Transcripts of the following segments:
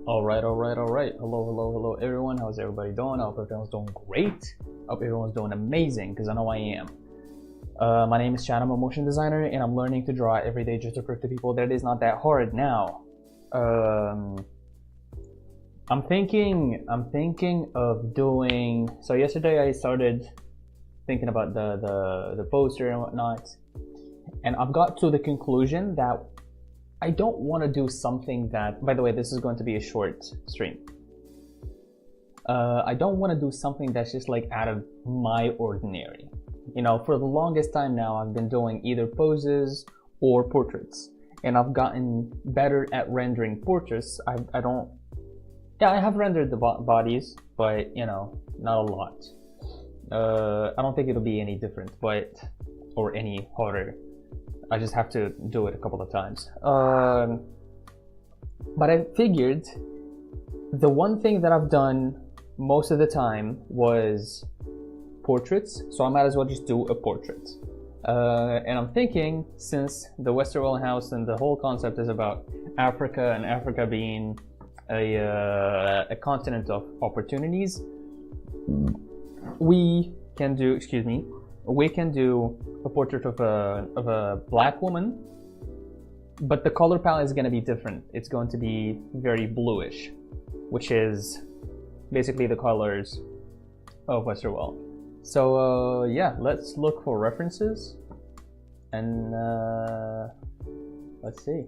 All right. Hello, everyone. How's everybody doing? I hope everyone's doing great. I hope everyone's doing amazing, because I know I am. My name is Chad. I'm a motion designer, and I'm learning to draw every day just to prove to people that it is not that hard now. I'm thinking of doing. So yesterday I started thinking about the poster and whatnot, and I've got to the conclusion that I don't want to do something that, by the way, this is going to be a short stream. I don't want to do something that's just like out of my ordinary. You know, for the longest time now, I've been doing either poses or portraits, and I've gotten better at rendering portraits. I have rendered the bodies, but you know, not a lot. I don't think it'll be any different, or any harder. I just have to do it a couple of times. But I figured the one thing that I've done most of the time was portraits, so I might as well just do a portrait. And I'm thinking, since the Westerwell house and the whole concept is about Africa, and Africa being a continent of opportunities, we can do a portrait of a black woman, but the color palette is going to be different. It's going to be very bluish, which is basically the colors of Westerwell. So yeah, let's look for references, and let's see.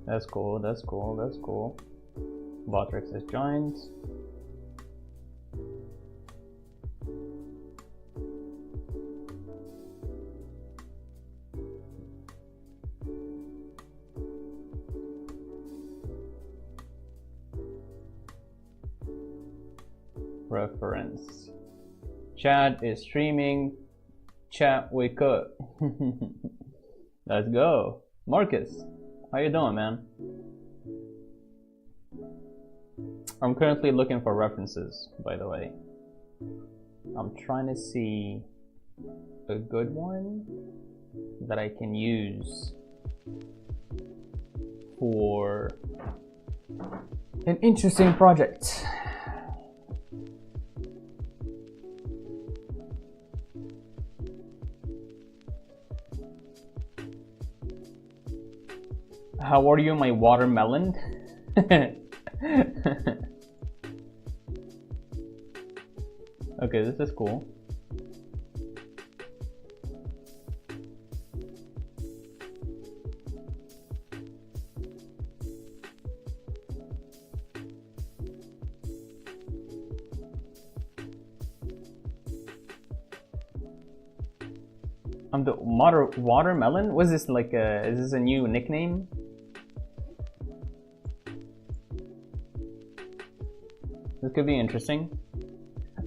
That's cool. Vortex is joined. Reference. Chad is streaming. Chat, wake up. Let's go. Marcus, how you doing, man? I'm currently looking for references, by the way. I'm trying to see a good one that I can use for an interesting project. How are you, my watermelon? Okay, this is cool. I'm the watermelon? Was this like is this a new nickname? This could be interesting.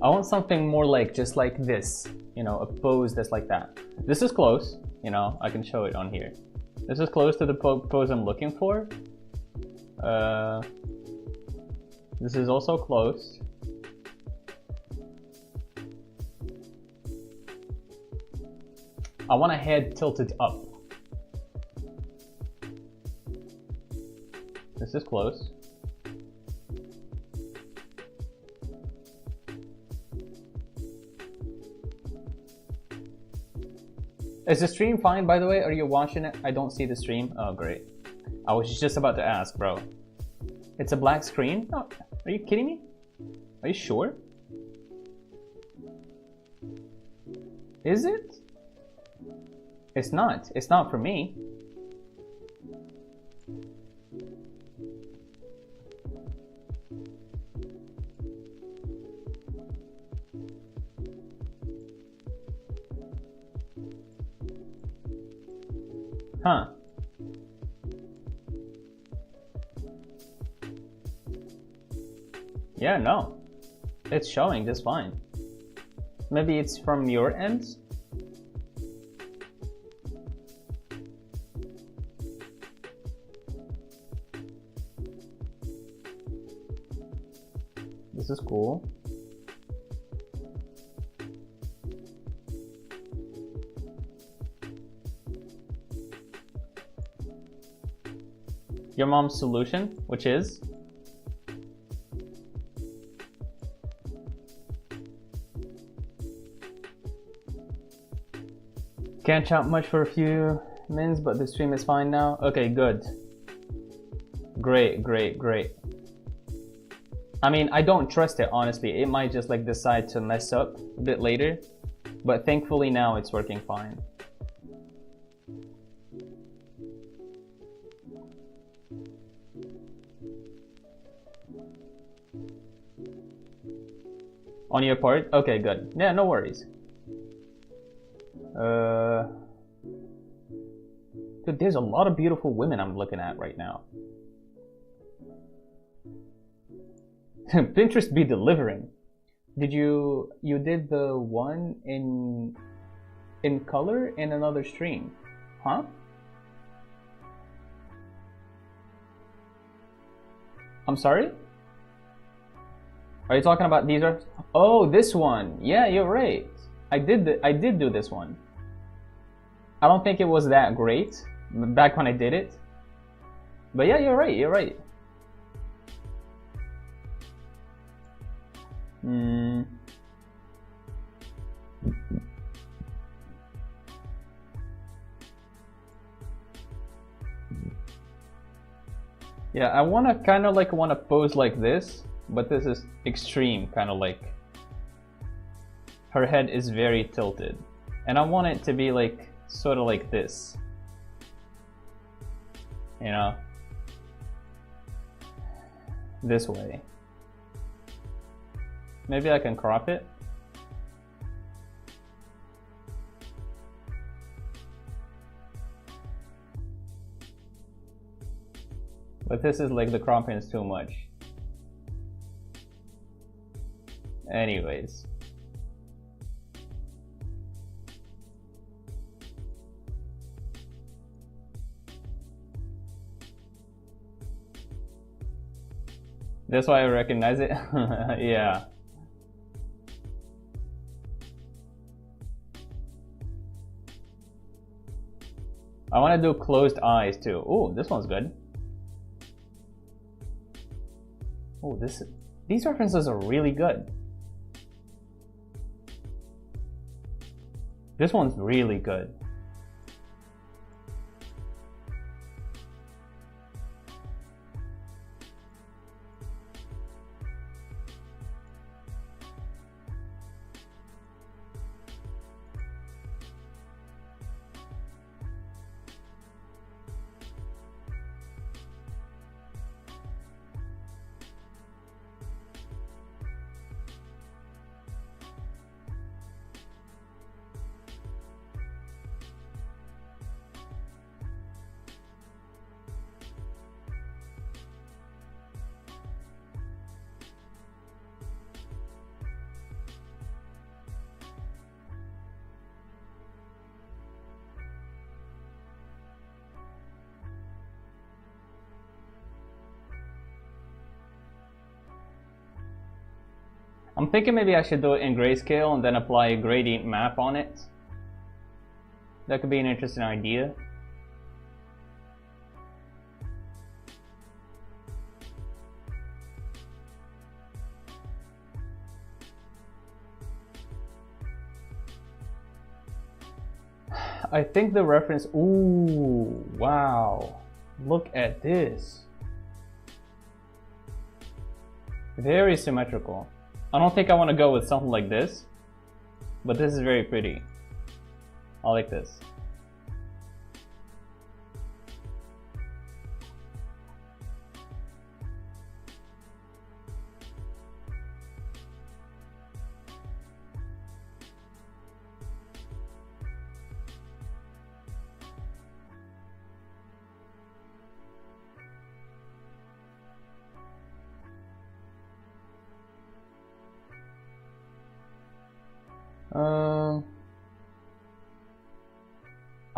I want something more like just like this, you know, a pose that's like that. This is close, you know, I can show it on here. This is close to the pose I'm looking for. This is also close. I want a head tilted up. This is close. Is the stream fine, by the way? Are you watching it? I don't see the stream. Oh, great. I was just about to ask, bro. It's a black screen? Oh, are you kidding me? Are you sure? Is it? It's not. It's not for me. Huh. Yeah, no. It's showing just fine. Maybe it's from your end? This is cool. Your mom's solution, which is? Can't chat much for a few minutes, but the stream is fine now. Okay, good. Great, great, great. I mean, I don't trust it, honestly. It might just like decide to mess up a bit later, but thankfully now it's working fine. On your part? Okay, good. Yeah, no worries. Dude, there's a lot of beautiful women I'm looking at right now. Pinterest be delivering. Did you did the one in color in another stream? Huh? I'm sorry? Are you talking about these are? Oh, this one. Yeah, you're right. I did do this one. I don't think it was that great back when I did it. But yeah, you're right, you're right. Yeah, I wanna kinda like wanna pose like this, but this is extreme, kinda like her head is very tilted. And I want it to be like sorta like this. You know? This way. Maybe I can crop it. But this is like the cropping is too much. Anyways. That's why I recognize it. Yeah. I want to do closed eyes too. Oh, this one's good. Oh, these references are really good. This one's really good. I'm thinking maybe I should do it in grayscale and then apply a gradient map on it. That could be an interesting idea. I think the reference, ooh, wow. Look at this. Very symmetrical. I don't think I want to go with something like this, but this is very pretty. I like this.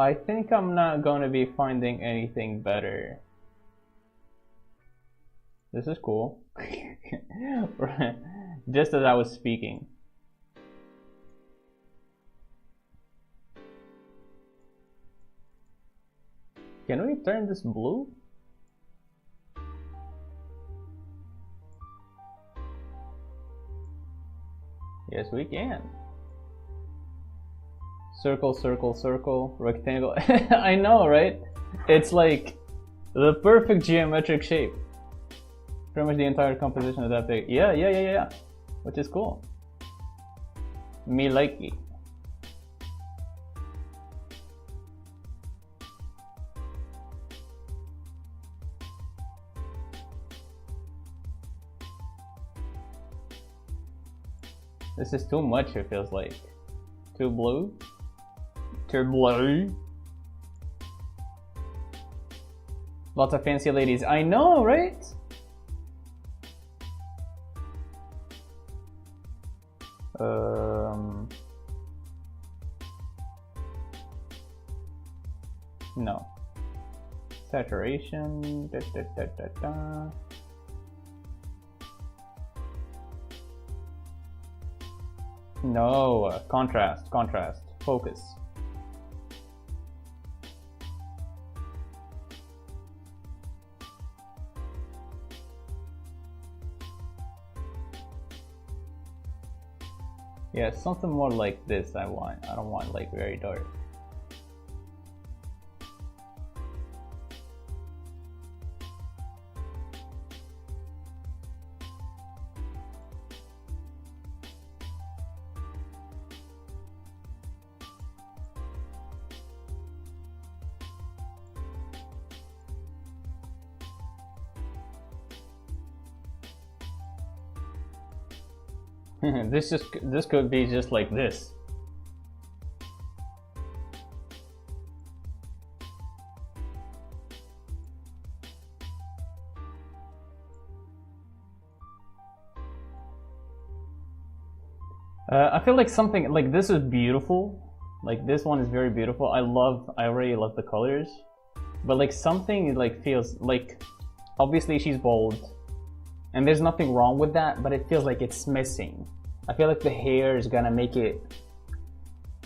I think I'm not going to be finding anything better. This is cool. Just as I was speaking. Can we turn this blue? Yes, we can. Circle, circle, circle, rectangle. I know, right? It's like the perfect geometric shape. Pretty much the entire composition of that thing. Yeah. Which is cool. Me like it. This is too much, it feels like. Too blue? Too blue? Lots of fancy ladies. I know, right? No. Saturation. No, contrast, focus. Yeah, something more like this I want. I don't want like very dark. This could be just like this. I feel like something like this is beautiful. Like this one is very beautiful. I already love the colors, but like something like feels like, obviously she's bold. And there's nothing wrong with that, but it feels like it's missing. I feel like the hair is gonna make it...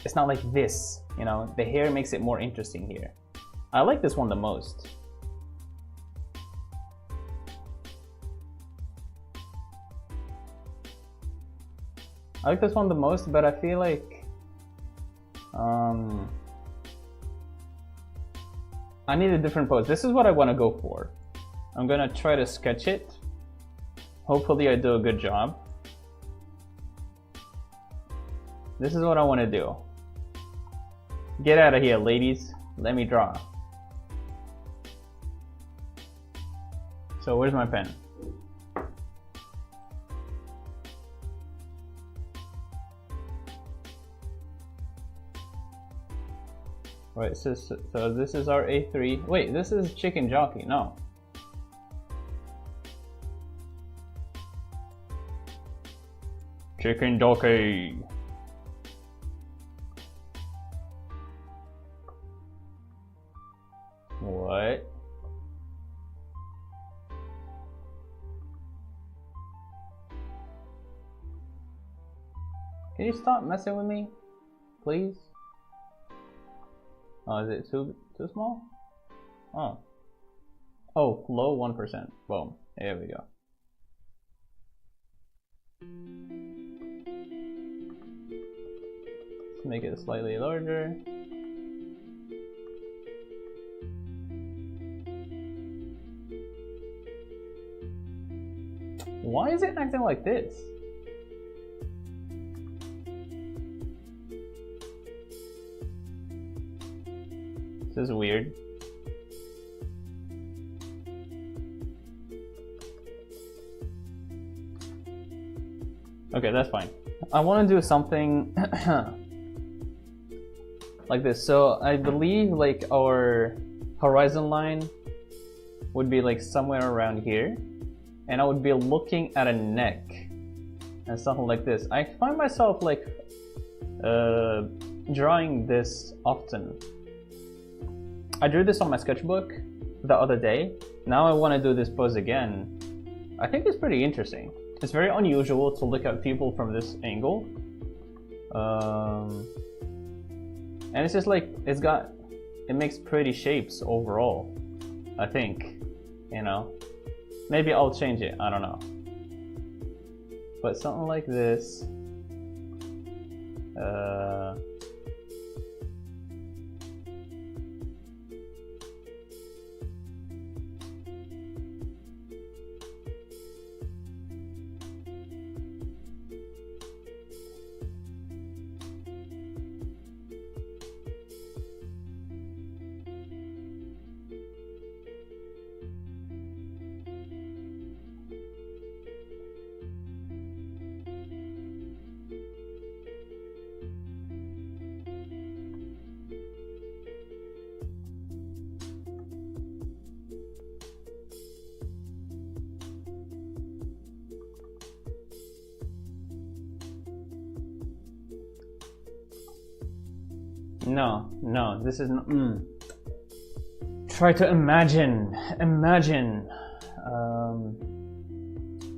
It's not like this, you know? The hair makes it more interesting here. I like this one the most. I like this one the most, but I feel like... I need a different pose. This is what I want to go for. I'm gonna try to sketch it. Hopefully I do a good job. This is what I want to do. Get out of here, ladies. Let me draw. So where's my pen? Right, so this is our A3. Wait, this is chicken jockey. No. Chicken jockey. What? Can you stop messing with me, please? Oh, is it too small? Oh. Oh, flow 1%. Boom. There we go. Let's make it slightly larger. Why is it acting like this? This is weird. Okay, that's fine. I want to do something like this. So I believe like our horizon line would be like somewhere around here, and I would be looking at a neck and something like this. I find myself like drawing this often. I drew this on my sketchbook the other day. Now I want to do this pose again. I think it's pretty interesting. It's very unusual to look at people from this angle. And it's just like, it makes pretty shapes overall, I think, you know. Maybe I'll change it, I don't know. But something like this. No, this is not. Try to imagine.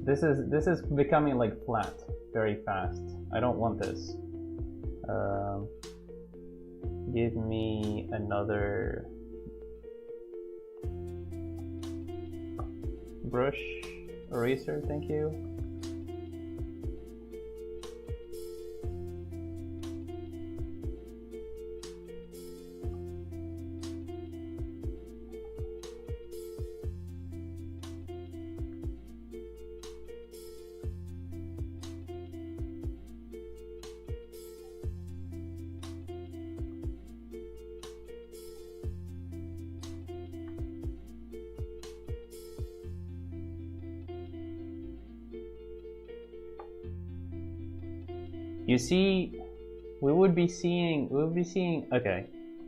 This is becoming like flat very fast. I don't want this. Give me another brush eraser, thank you. You see, we would be seeing, okay,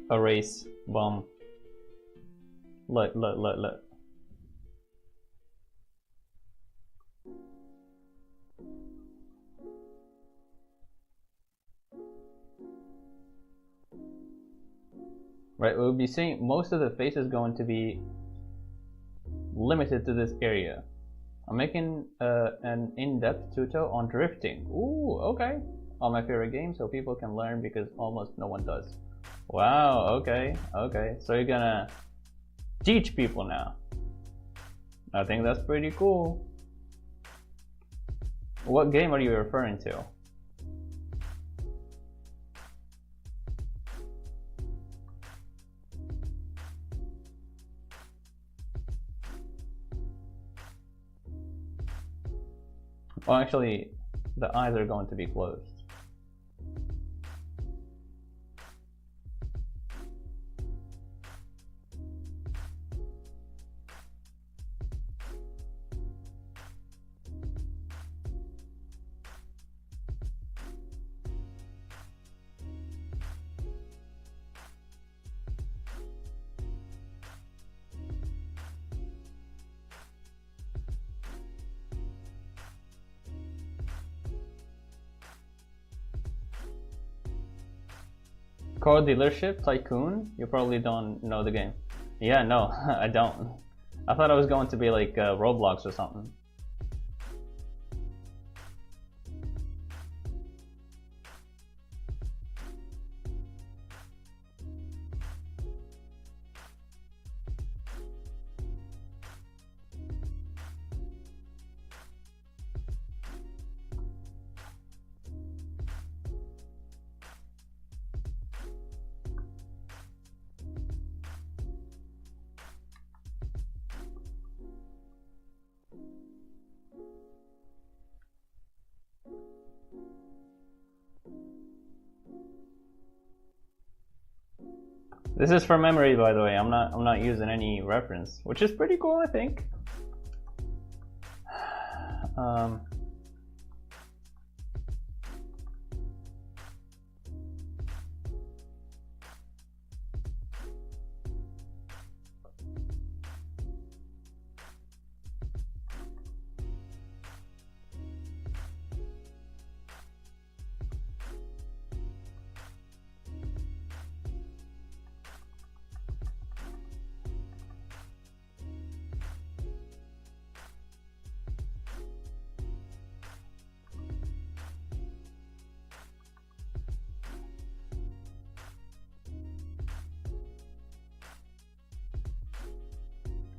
erase, boom. Look. Right, we'll be seeing most of the face is going to be limited to this area. I'm making an in-depth tutorial on drifting. Ooh, okay. On my favorite game, so people can learn because almost no one does. Wow, okay. So you're gonna teach people now. I think that's pretty cool. What game are you referring to? Well, actually, the eyes are going to be closed. Car dealership tycoon? You probably don't know the game. Yeah, no, I don't. I thought it was going to be like Roblox or something. This is from memory, by the way. I'm not using any reference, which is pretty cool, I think.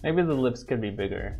Maybe the lips could be bigger.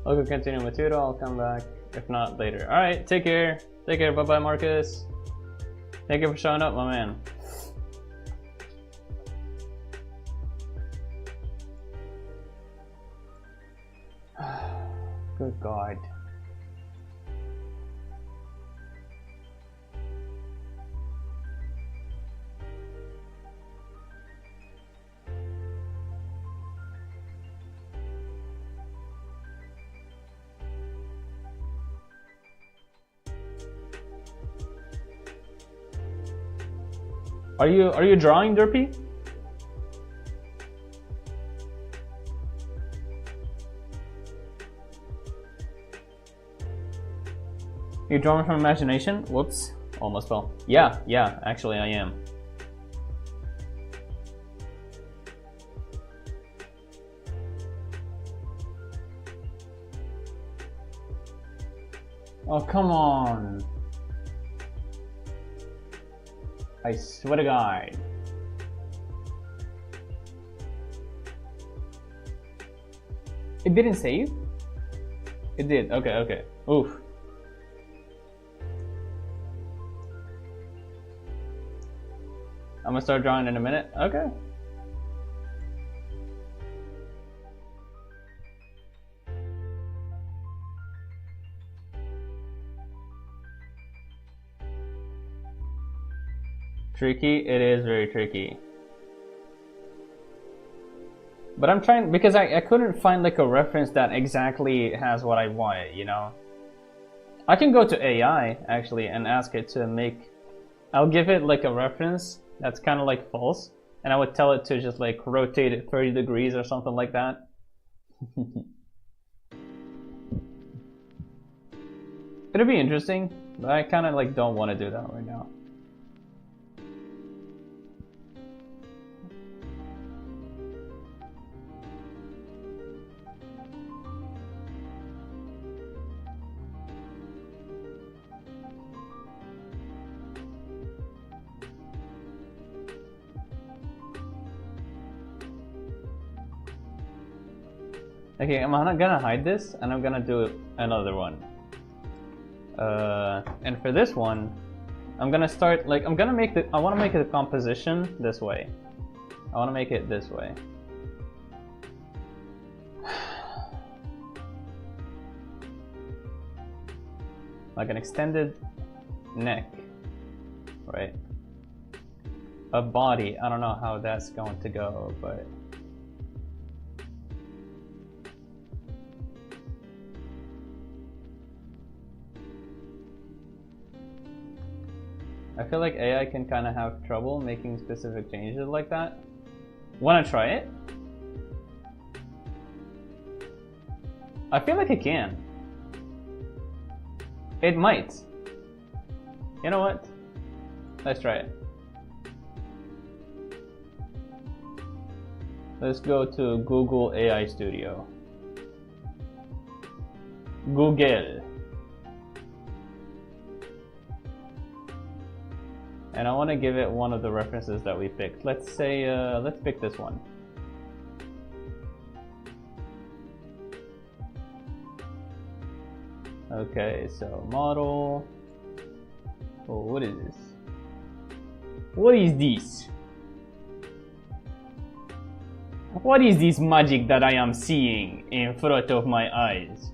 I'll go continue with tutorial, I'll come back. If not, later. Alright, take care. Take care, bye-bye, Marcus. Thank you for showing up, my man. Good God. Are you drawing, Derpy? You drawing from imagination? Whoops, almost fell. Yeah, actually I am. Oh, come on. I swear to God. It didn't save? It did, okay. Oof. I'm gonna start drawing in a minute. Okay. Tricky? It is very tricky. But I'm trying, because I couldn't find like a reference that exactly has what I wanted, you know? I can go to AI actually and ask it to make, I'll give it like a reference that's kind of like false, and I would tell it to just like rotate it 30 degrees or something like that. It'd be interesting, but I kind of like don't want to do that right now. Okay, I'm not gonna hide this, and I'm gonna do another one. And for this one, I'm gonna start, like, I'm gonna make the, I want to make the composition this way. I want to make it this way. Like an extended neck, right? A body, I don't know how that's going to go, but I feel like AI can kind of have trouble making specific changes like that. Wanna try it? I feel like it can. It might. You know what? Let's try it. Let's go to Google AI Studio. Google. And I want to give it one of the references that we picked. Let's say, let's pick this one. Okay, so model. Oh, what is this? What is this? What is this magic that I am seeing in front of my eyes?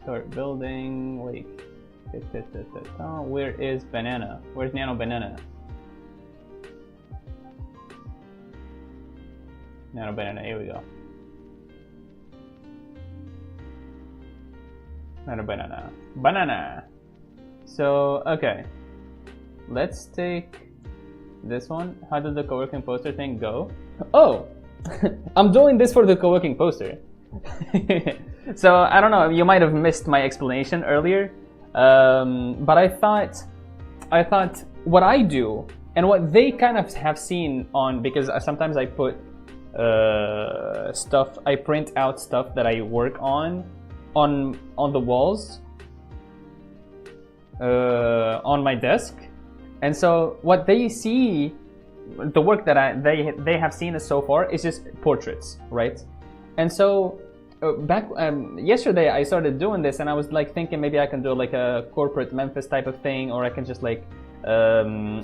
Start building. Wait. Where is banana? Where's Nano Banana? Nano Banana, here we go. Nano Banana. Banana! So, okay. Let's take this one. How did the co-working poster thing go? Oh! I'm doing this for the co-working poster. So, I don't know, you might have missed my explanation earlier. But I thought what I do and what they kind of have seen on, because sometimes I put stuff, I print out stuff that I work on the walls on my desk, and so what they see, the work that they have seen so far is just portraits, right? And so back yesterday I started doing this, and I was like thinking maybe I can do like a corporate Memphis type of thing, or I can just like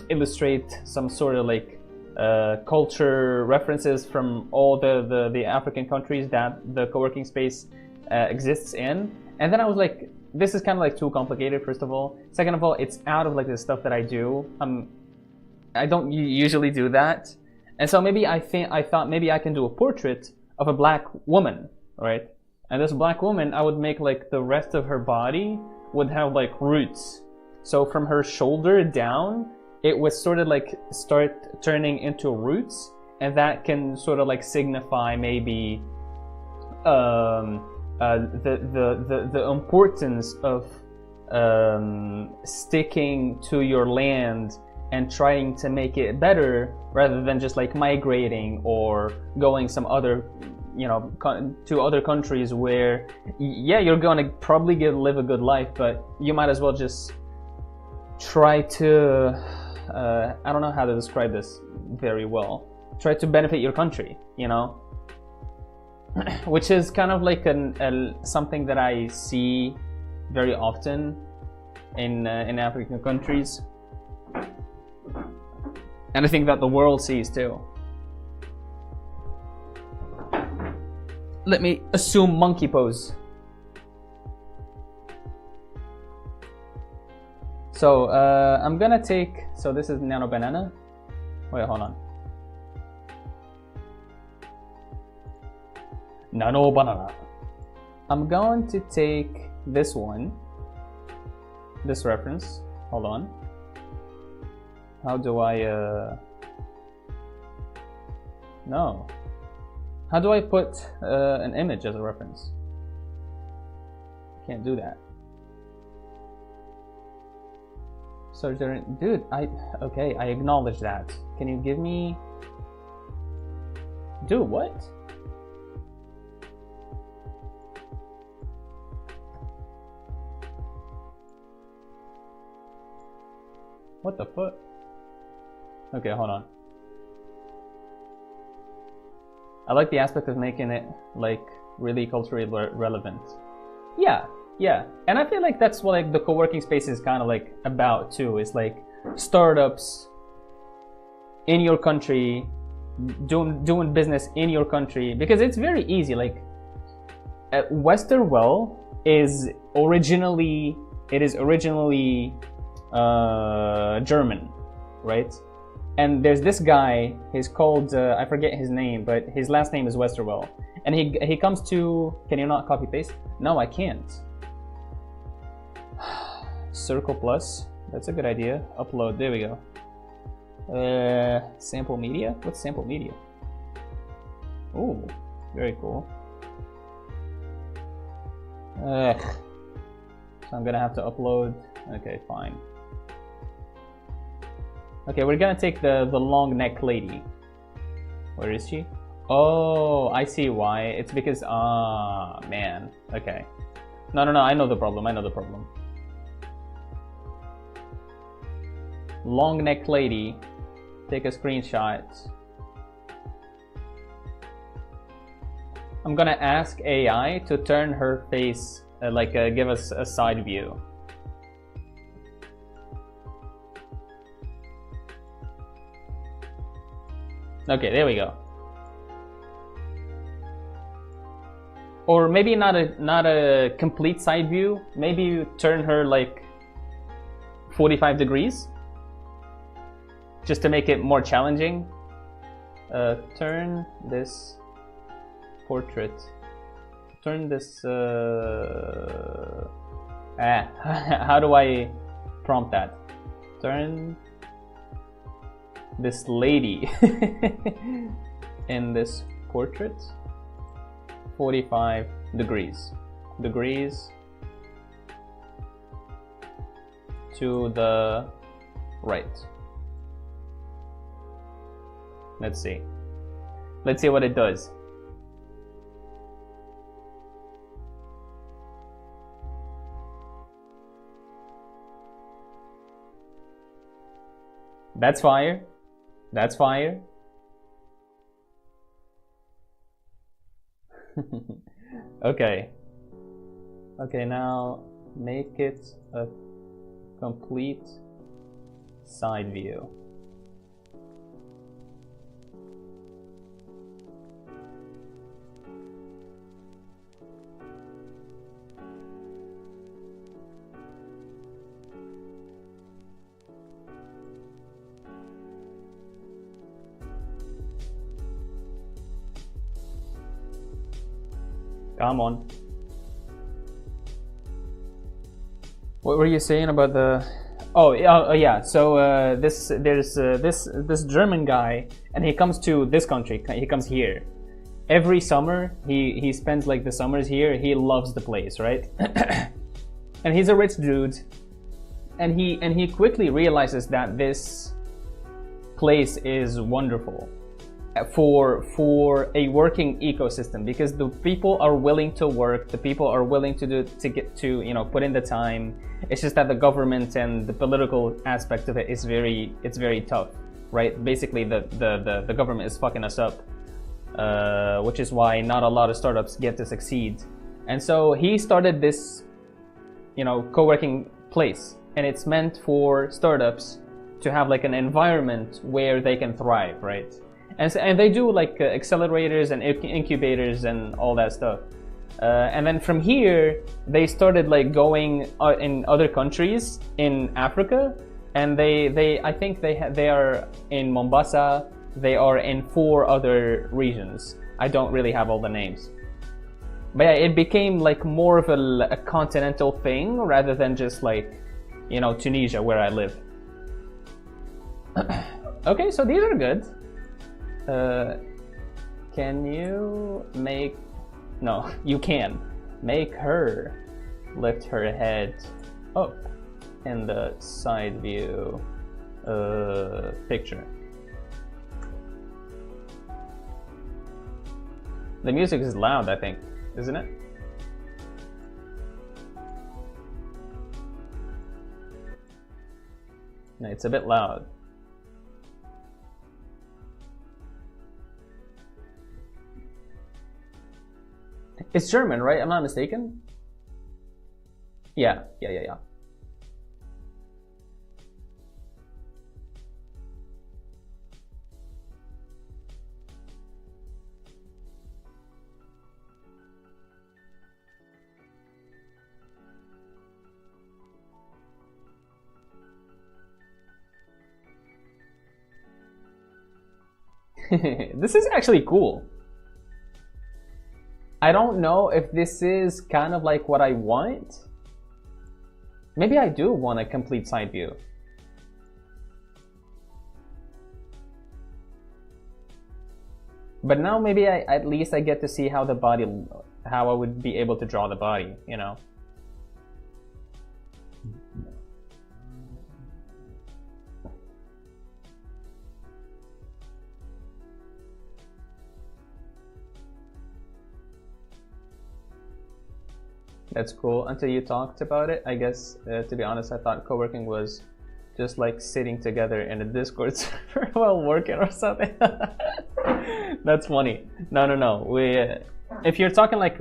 illustrate some sort of like culture references from all the African countries that the co-working space exists in. And then I was like, this is kind of like too complicated, first of all. Second of all, it's out of like the stuff that I do. I don't usually do that. And so maybe I thought maybe I can do a portrait of a black woman, right? And this black woman, I would make like the rest of her body would have like roots. So from her shoulder down, it would sort of like start turning into roots, and that can sort of like signify maybe the importance of sticking to your land and trying to make it better, rather than just like migrating or going some other, you know, to other countries where, yeah, you're gonna probably live a good life, but you might as well just try to, I don't know how to describe this very well. Try to benefit your country, you know? Which is kind of like something that I see very often in African countries. And I think that the world sees too. Let me assume monkey pose. So I'm gonna take, so this is Nano Banana. Wait, hold on. Nano Banana. I'm going to take this one, this reference. Hold on. How do I, no. How do I put an image as a reference? Can't do that. So dude, okay, I acknowledge that. Can you give me, dude, what? What the fuck? Okay, hold on. I like the aspect of making it like really culturally relevant. Yeah, Yeah, and I feel like that's what like the co-working space is kind of like about too. It's like startups in your country, doing business in your country, because it's very easy. Like Westerwell is originally German, right? And there's this guy. He's called I forget his name, but his last name is Westerwell. And he comes to. Can you not copy paste? No, I can't. Circle plus. That's a good idea. Upload. There we go. Sample media. What's sample media? Ooh, very cool. So I'm gonna have to upload. Okay, fine. Okay, we're gonna take the long neck lady. Where is she? Oh, I see why. It's because man. Okay. No. I know the problem. Long neck lady. Take a screenshot. I'm gonna ask AI to turn her face, give us a side view. Okay, there we go. Or maybe not a complete side view. Maybe you turn her like 45 degrees, just to make it more challenging. Turn this portrait. Turn this. How do I prompt that? Turn this lady in this portrait 45 degrees to the right. Let's see what it does. That's fire. That's fire. Okay, now make it a complete side view. Come on. What were you saying about the? Oh yeah. So there's this German guy, and he comes to this country. He comes here every summer. He spends like the summers here. He loves the place, right? And he's a rich dude, and he quickly realizes that this place is wonderful for a working ecosystem, because the people are willing to work, the people are willing to get to put in the time. It's just that the government and the political aspect of it is very tough, right? Basically the government is fucking us up, which is why not a lot of startups get to succeed. And so he started this co-working place, and it's meant for startups to have like an environment where they can thrive, right? And they do like accelerators and incubators and all that stuff. And then from here, they started like going in other countries in Africa, and I think they are in Mombasa. They are in 4 other regions. I don't really have all the names, but yeah, it became like more of a continental thing rather than just like Tunisia, where I live. Okay, so these are good. Can you make... No, you can. Make her lift her head up in the side view picture. The music is loud, I think, isn't it? No, it's a bit loud. It's German, right? I'm not mistaken. Yeah. This is actually cool. I don't know if this is kind of like what I want. Maybe I do want a complete side view. But now maybe at least I get to see how the body, how I would be able to draw the body, you know? That's cool. Until you talked about it, I guess, to be honest, I thought co-working was just like sitting together in a Discord server while working or something. That's funny. No. If you're talking like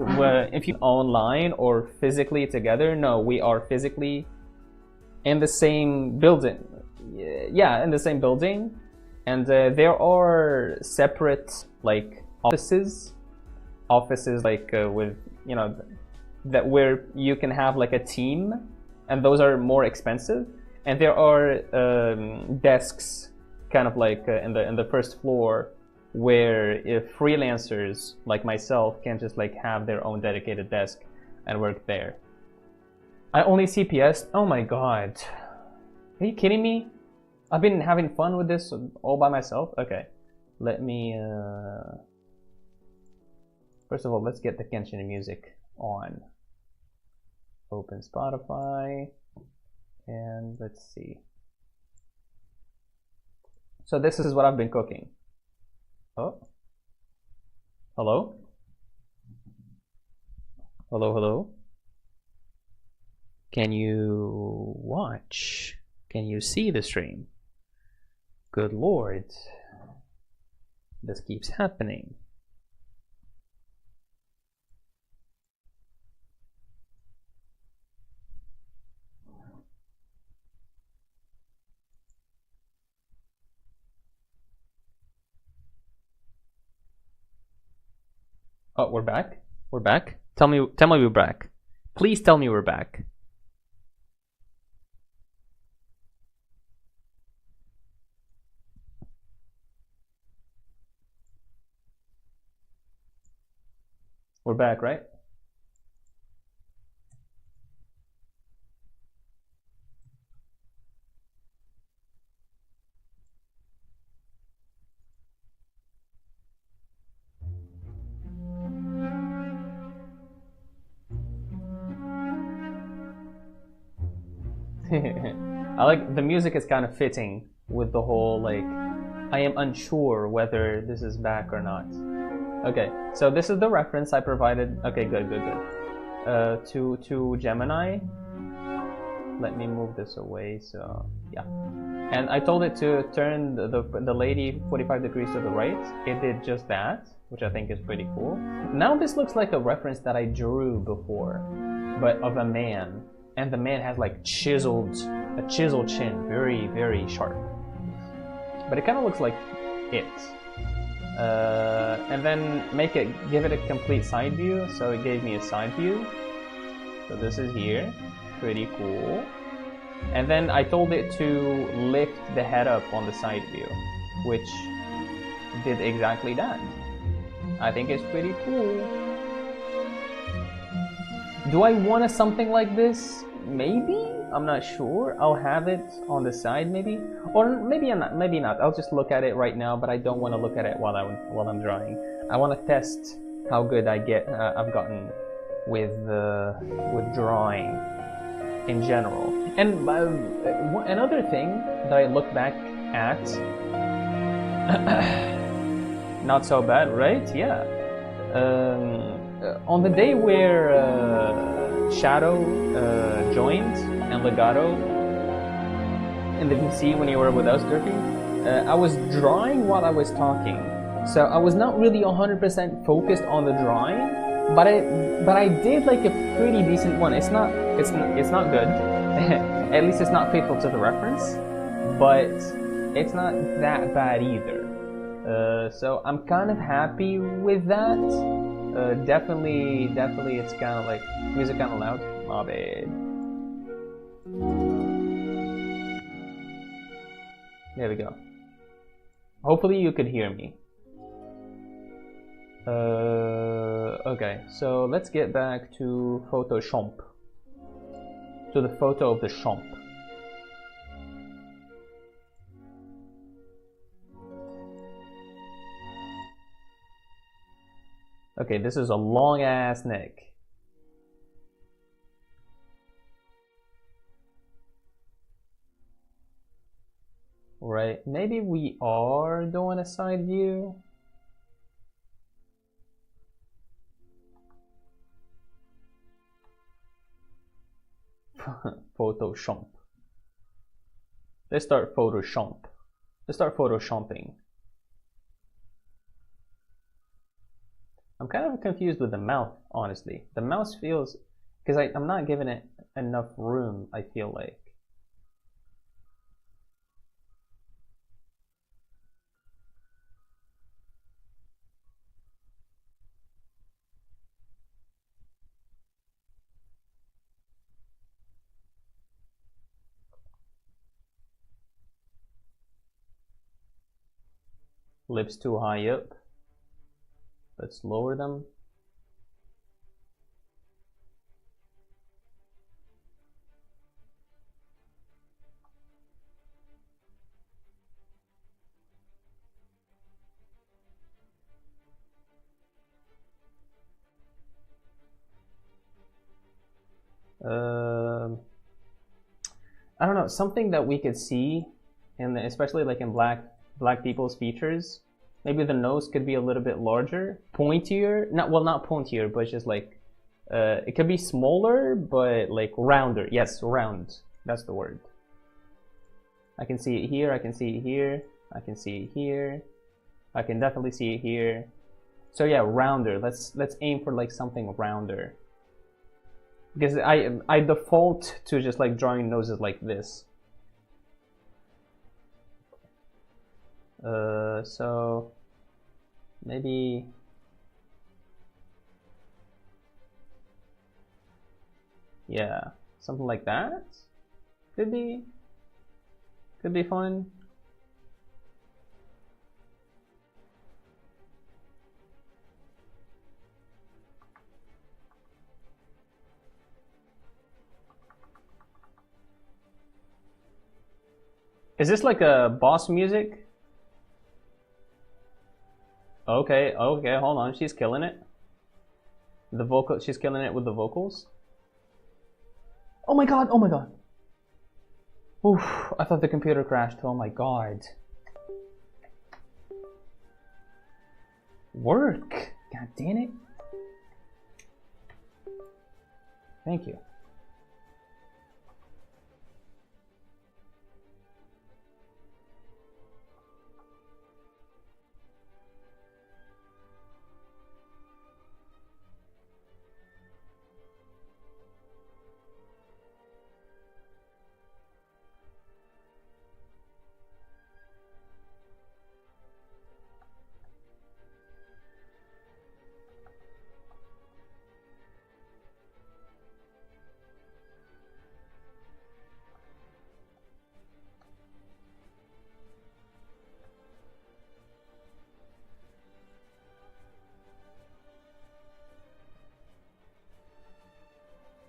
if you online or physically together, no, we are physically in the same building. Yeah, in the same building, and there are separate like offices like with, you know, that where you can have like a team, and those are more expensive, and there are desks kind of like in the first floor where if freelancers like myself can just like have their own dedicated desk and work there. I only CPS. Oh my god, are you kidding me? I've been having fun with this all by myself. Okay, let me first of all, let's get the Genshin music on. Open Spotify, and let's see. So this is what I've been cooking. Oh, hello? Hello? Can you watch? Can you see the stream? Good lord, this keeps happening. Oh, we're back. We're back. Tell me we're back. Please tell me we're back. We're back, right? I like the music is kind of fitting with the whole like I am unsure whether this is back or not. Okay, so this is the reference I provided. Okay, good. To Gemini. Let me move this away. So yeah, and I told it to turn the lady 45 degrees to the right. It did just that, which I think is pretty cool. Now this looks like a reference that I drew before, but of a man. And the man has like a chiseled chin, very sharp. But it kind of looks like it. And then give it a complete side view. So it gave me a side view. So this is here, pretty cool. And then I told it to lift the head up on the side view, which did exactly that. I think it's pretty cool. Do I want something like this? Maybe? I'm not sure. I'll have it on the side maybe, or maybe not. I'll just look at it right now, but I don't want to look at it while I'm drawing. I want to test how good I've gotten with drawing in general. And another thing that I look back at, not so bad, right? Yeah. On the day where Shadow joined and Legato in the VC when you were with us, Durfee, I was drawing while I was talking. So I was not really 100% focused on the drawing, but I did like a pretty decent one. It's not good. At least it's not faithful to the reference, but it's not that bad either. So I'm kind of happy with that. Definitely it's kind of like music kind of loud. My bad. There we go. Hopefully you could hear me. Okay, so let's get back to Photoshop. To the photo of the shop. Okay, this is a long ass neck. Right, maybe we are doing a side view. Photoshop. Let's start Photoshop. Let's start Photoshopping. I'm kind of confused with the mouth, honestly. The mouse feels, because I'm not giving it enough room, I feel like. Lips too high up. Let's lower them. I don't know, something that we could see, and especially like in black people's features. Maybe the nose could be a little bit larger, pointier. Not pointier, but just like it could be smaller, but like rounder. Yes, round. That's the word. I can see it here. I can see it here. I can see it here. I can definitely see it here. So yeah, rounder. Let's aim for like something rounder. Because I default to just like drawing noses like this. So maybe yeah, something like that could be fun. Is this like a boss music? Okay, hold on. She's killing it. She's killing it with the vocals. Oh my god, oh my god. Oof, I thought the computer crashed. Oh my god. Work. God damn it. Thank you.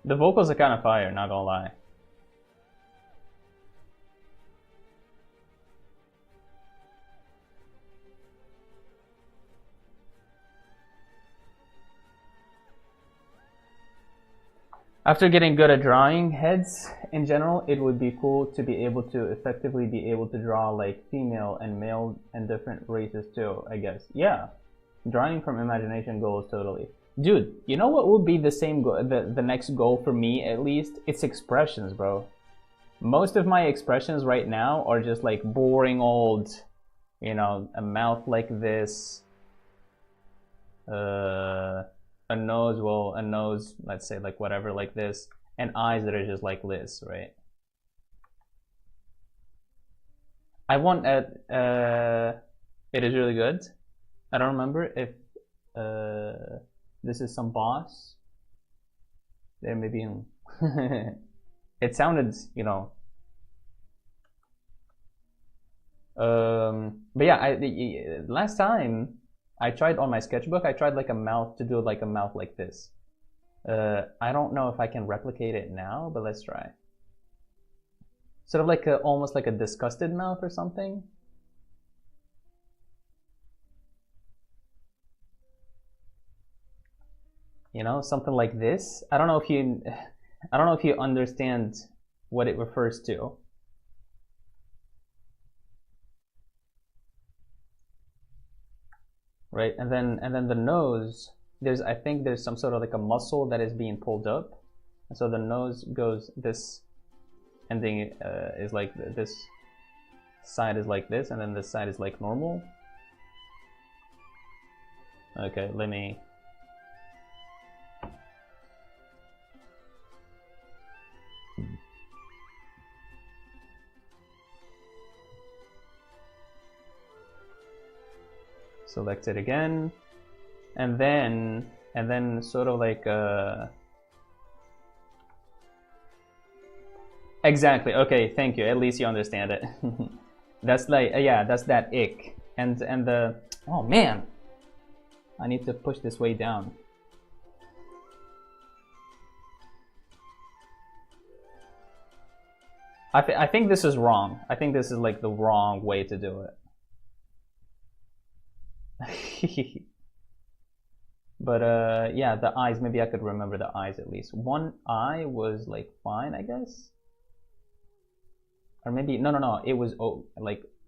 The vocals are kind of fire, not gonna lie. After getting good at drawing heads in general, it would be cool to be able to effectively be able to draw like female and male and different races too, I guess. Yeah, drawing from imagination goals, totally. Dude, you know what would be the same the next goal for me at least? It's expressions, bro. Most of my expressions right now are just like boring old, you know, a mouth like this. a nose, well, a nose, let's say like whatever, like this, and eyes that are just like this, right? I want it is really good. I don't remember if this is some boss. There may be it sounded, you know. But yeah, last time I tried on my sketchbook, I tried like a mouth to do like a mouth like this. I don't know if I can replicate it now, but let's try. Sort of like almost like a disgusted mouth or something. You know, something like this. I don't know if you understand what it refers to. Right, and then the nose, I think there's some sort of like a muscle that is being pulled up, and so the nose goes, this ending is like this side is like this, and then this side is like normal. Okay, let me. Select it again, and then sort of like exactly. Okay, thank you. At least you understand it. That's like yeah, that's that ick. And the, oh man, I need to push this way down. I think this is wrong. I think this is like the wrong way to do it. But yeah, the eyes, maybe I could remember the eyes at least. One eye was like fine, I guess. Or maybe no, it was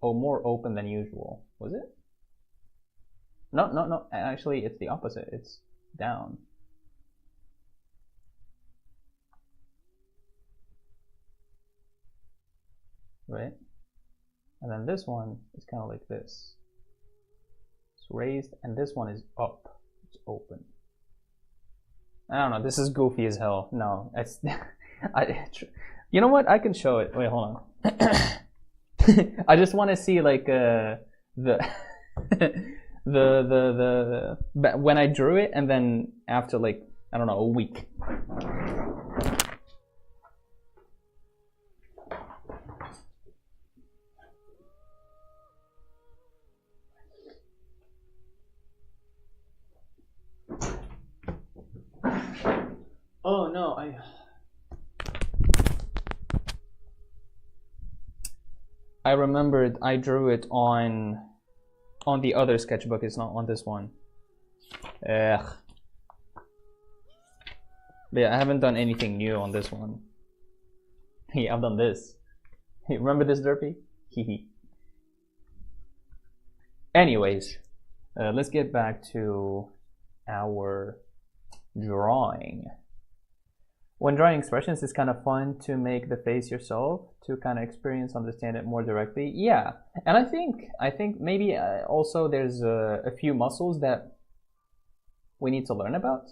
more open than usual. Was it? No, actually it's the opposite. It's down. Right? And then this one is kind of like this. Raised, and this one is up. It's open. I don't know. This is goofy as hell. No, it's. You know what? I can show it. Wait, hold on. I just want to see like the when I drew it, and then after like I don't know, a week. Oh no, I remembered I drew it on the other sketchbook. It's not on this one. Ugh. But yeah, I haven't done anything new on this one. Yeah, I've done this. Hey, remember this, Derpy? Hehe. Anyways, let's get back to our drawing. When drawing expressions, it's kind of fun to make the face yourself, to kind of understand it more directly. Yeah, and I think maybe also there's a few muscles that we need to learn about,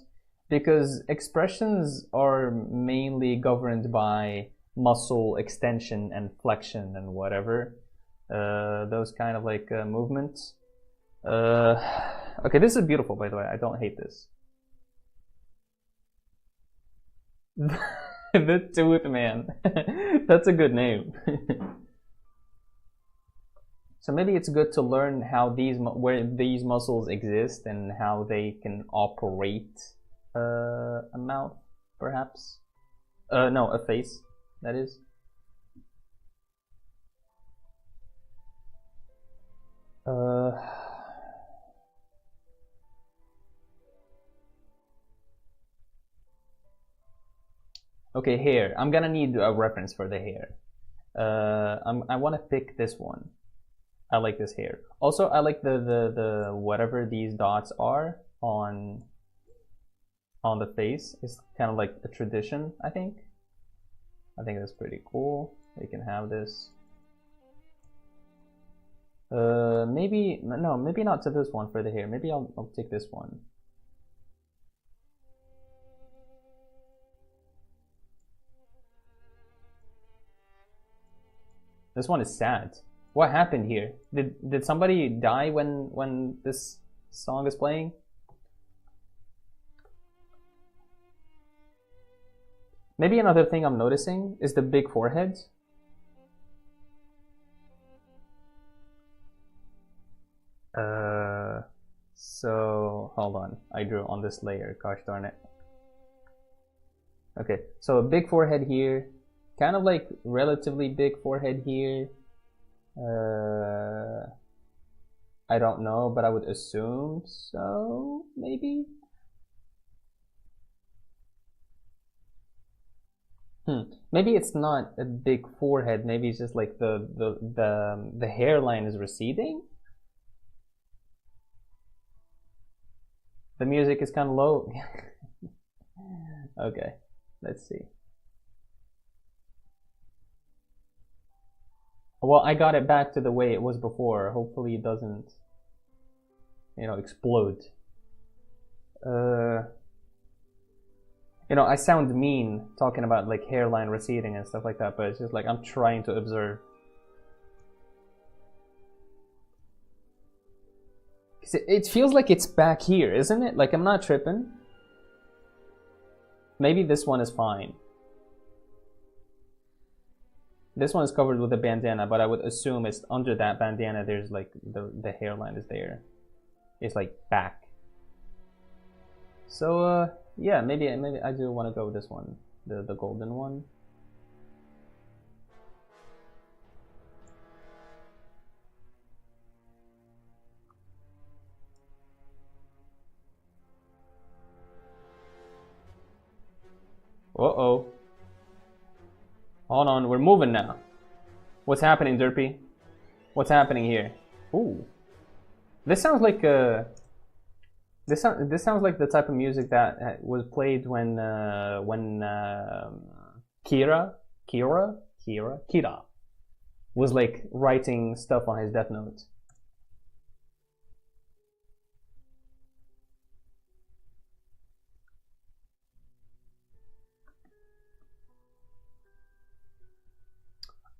because expressions are mainly governed by muscle extension and flexion and whatever, those kind of like movements. Okay, this is beautiful, by the way. I don't hate this. The Tooth Man. That's a good name. So maybe it's good to learn how where these muscles exist and how they can operate a mouth, perhaps. No, a face, that is. Okay, hair. I'm gonna need a reference for the hair. I want to pick this one. I like this hair. Also, I like the whatever these dots are on the face. It's kind of like a tradition, I think. I think that's pretty cool. We can have this. Maybe not to this one for the hair. Maybe I'll take this one. This one is sad. What happened here? Did somebody die when this song is playing? Maybe another thing I'm noticing is the big foreheads. So hold on, I drew on this layer, gosh darn it. Okay, so a big forehead here, kind of like relatively big forehead here. I don't know, but I would assume so, maybe? Maybe it's not a big forehead, maybe it's just like the hairline is receding? The music is kind of low. Okay, let's see. Well, I got it back to the way it was before. Hopefully it doesn't, you know, explode. You know, I sound mean talking about like hairline receding and stuff like that, but it's just like I'm trying to observe. It feels like it's back here, isn't it? Like I'm not tripping. Maybe this one is fine. This one is covered with a bandana, but I would assume it's under that bandana there's like the hairline is there. It's like back. So yeah, maybe I do want to go with this one, the golden one. Uh-oh. Hold on, we're moving now. What's happening, Derpy? What's happening here? Ooh. This sounds like this sounds like the type of music that was played when Kira was like writing stuff on his Death Note.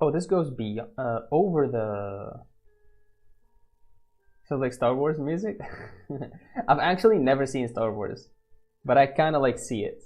Oh, this goes over the... So like Star Wars music? I've actually never seen Star Wars, but I kind of like see it.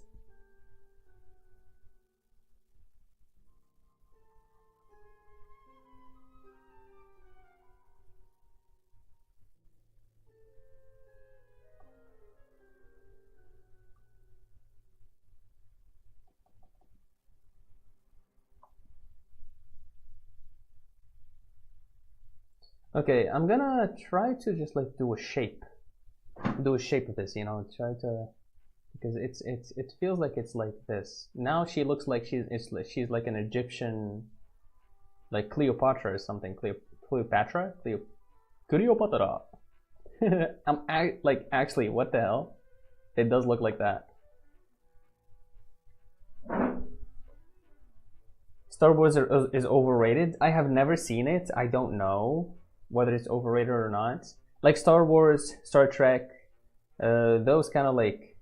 Okay, I'm gonna try to just like do a shape of this, you know, try to, because it feels like it's like this. Now she looks like she's like an Egyptian, like Cleopatra or something. Cleopatra. Like actually, what the hell? It does look like that. Star Wars is overrated. I have never seen it. I don't know whether it's overrated or not. Like Star Wars, Star Trek, those kind of like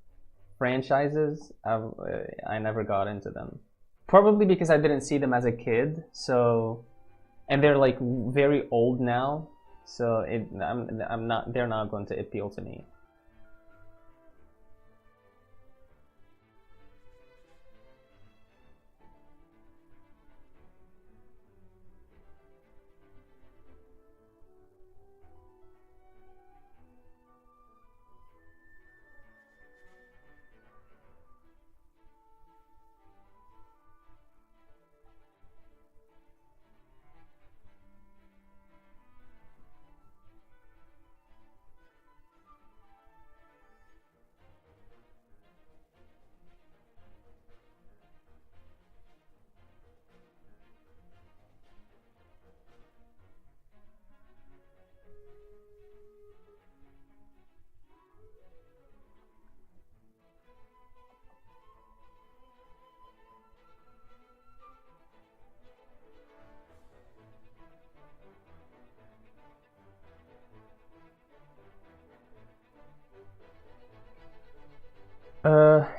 franchises, I never got into them. Probably because I didn't see them as a kid, so, and they're like very old now, so they're not going to appeal to me.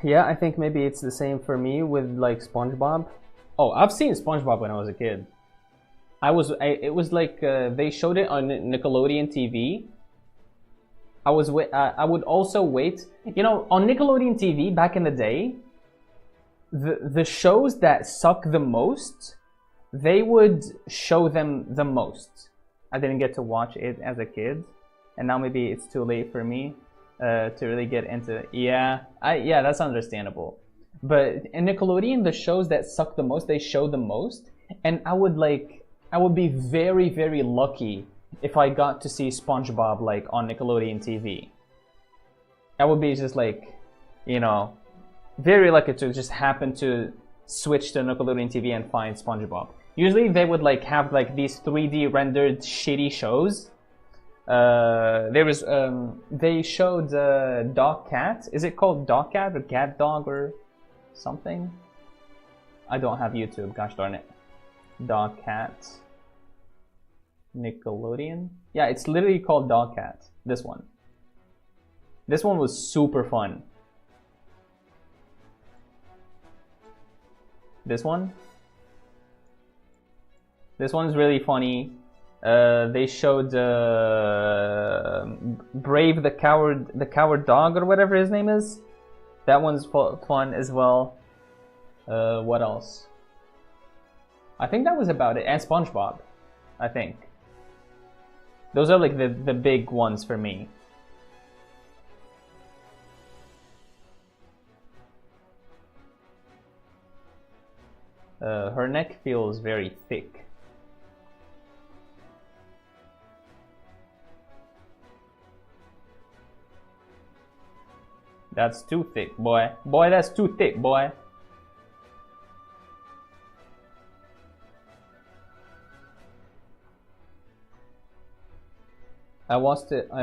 Yeah, I think maybe it's the same for me with like SpongeBob. Oh, I've seen SpongeBob when I was a kid. It was like they showed it on Nickelodeon TV. I would also wait. You know, on Nickelodeon TV back in the day, the shows that suck the most, they would show them the most. I didn't get to watch it as a kid, and now maybe it's too late for me to really get into it. Yeah, that's understandable. But in Nickelodeon, the shows that suck the most, they show the most, and I would be very, very lucky if I got to see SpongeBob like on Nickelodeon TV. I would be just like, you know, very lucky to just happen to switch to Nickelodeon TV and find SpongeBob. Usually they would like have like these 3D rendered shitty shows. They showed Dog Cat. Is it called Dog Cat or Cat Dog or something? I don't have YouTube, gosh darn it. Dog Cat. Nickelodeon? Yeah, it's literally called Dog Cat. This one. This one was super fun. This one? This one's really funny. They showed Brave the coward dog or whatever his name is. That one's fun as well. What else? I think that was about it. And SpongeBob, I think. Those are like the big ones for me. Her neck feels very thick. That's too thick, boy. Boy, that's too thick, boy. I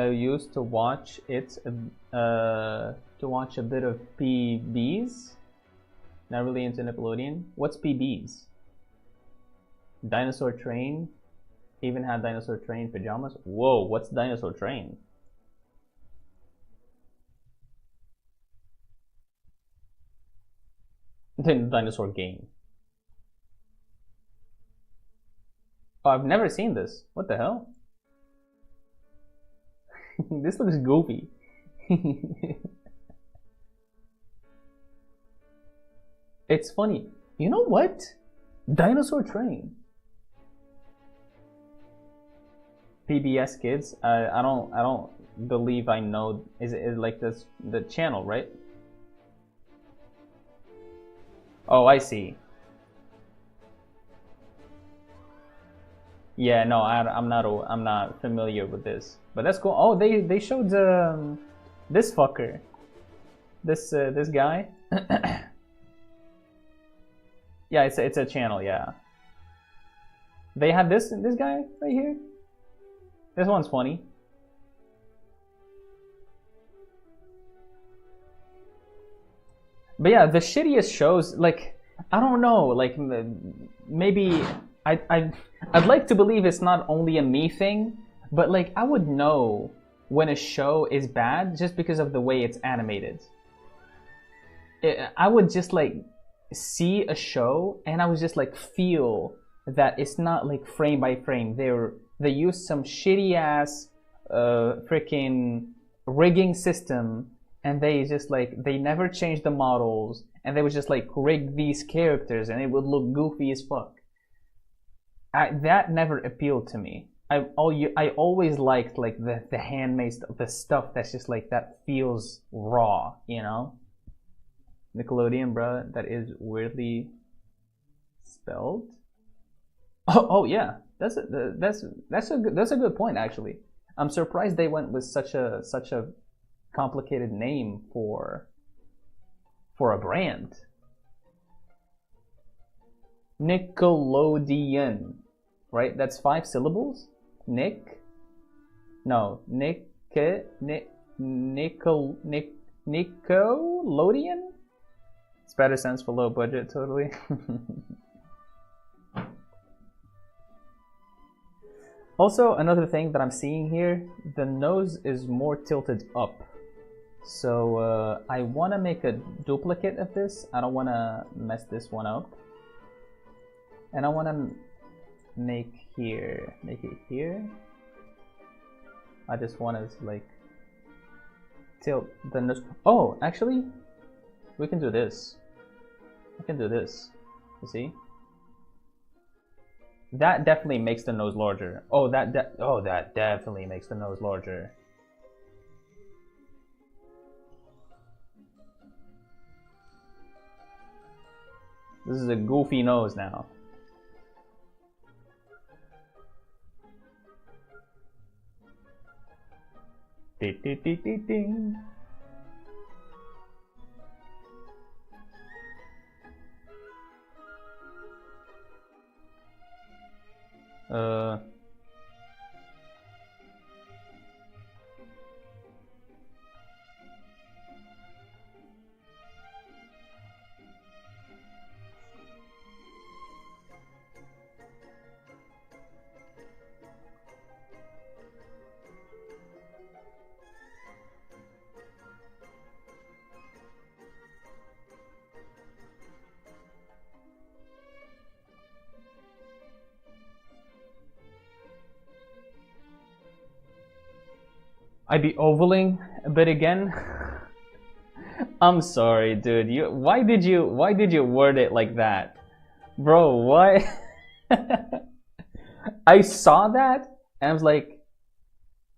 used to watch it to watch a bit of PBs. Not really into Nickelodeon. What's PBs? Dinosaur Train. Even had Dinosaur Train pajamas. Whoa, what's Dinosaur Train? Dinosaur Game. Oh, I've never seen this. What the hell? This looks goofy. It's funny. You know what? Dinosaur Train. PBS Kids. I don't believe I know. Is it like this the channel, right? Oh, I see. Yeah, no, I'm not familiar with this, but that's cool. Oh, they showed this fucker, this guy. Yeah, it's a channel. Yeah, they have this guy right here. This one's funny. But yeah, the shittiest shows, like, I don't know, like, maybe I'd like to believe it's not only a me thing, but like I would know when a show is bad just because of the way it's animated. I would just like see a show and I would just like feel that it's not like frame by frame. They use some shitty ass freaking rigging system, and they just like they never changed the models, and they would just like rig these characters and it would look goofy as fuck. That never appealed to me. I always liked like the handmade stuff, the stuff that's just like that feels raw, you know. Nickelodeon, bro, that is weirdly spelled. Oh yeah, that's a good point actually. I'm surprised they went with such a complicated name for a brand. Nickelodeon, right? That's 5 syllables. Nickelodeon. It's better sense for low budget, totally. Also, another thing that I'm seeing here, the nose is more tilted up. So I want to make a duplicate of this. I don't want to mess this one up. And I want to make here. Make it here. I just want to like tilt the nose. Oh, actually, we can do this. I can do this. You see? That definitely makes the nose larger. Oh, that definitely makes the nose larger. This is a goofy nose now. Ding, ding, ding, ding, ding. I be ovaling a bit again. I'm sorry, dude. Why did you word it like that, bro? What? I saw that and I was like,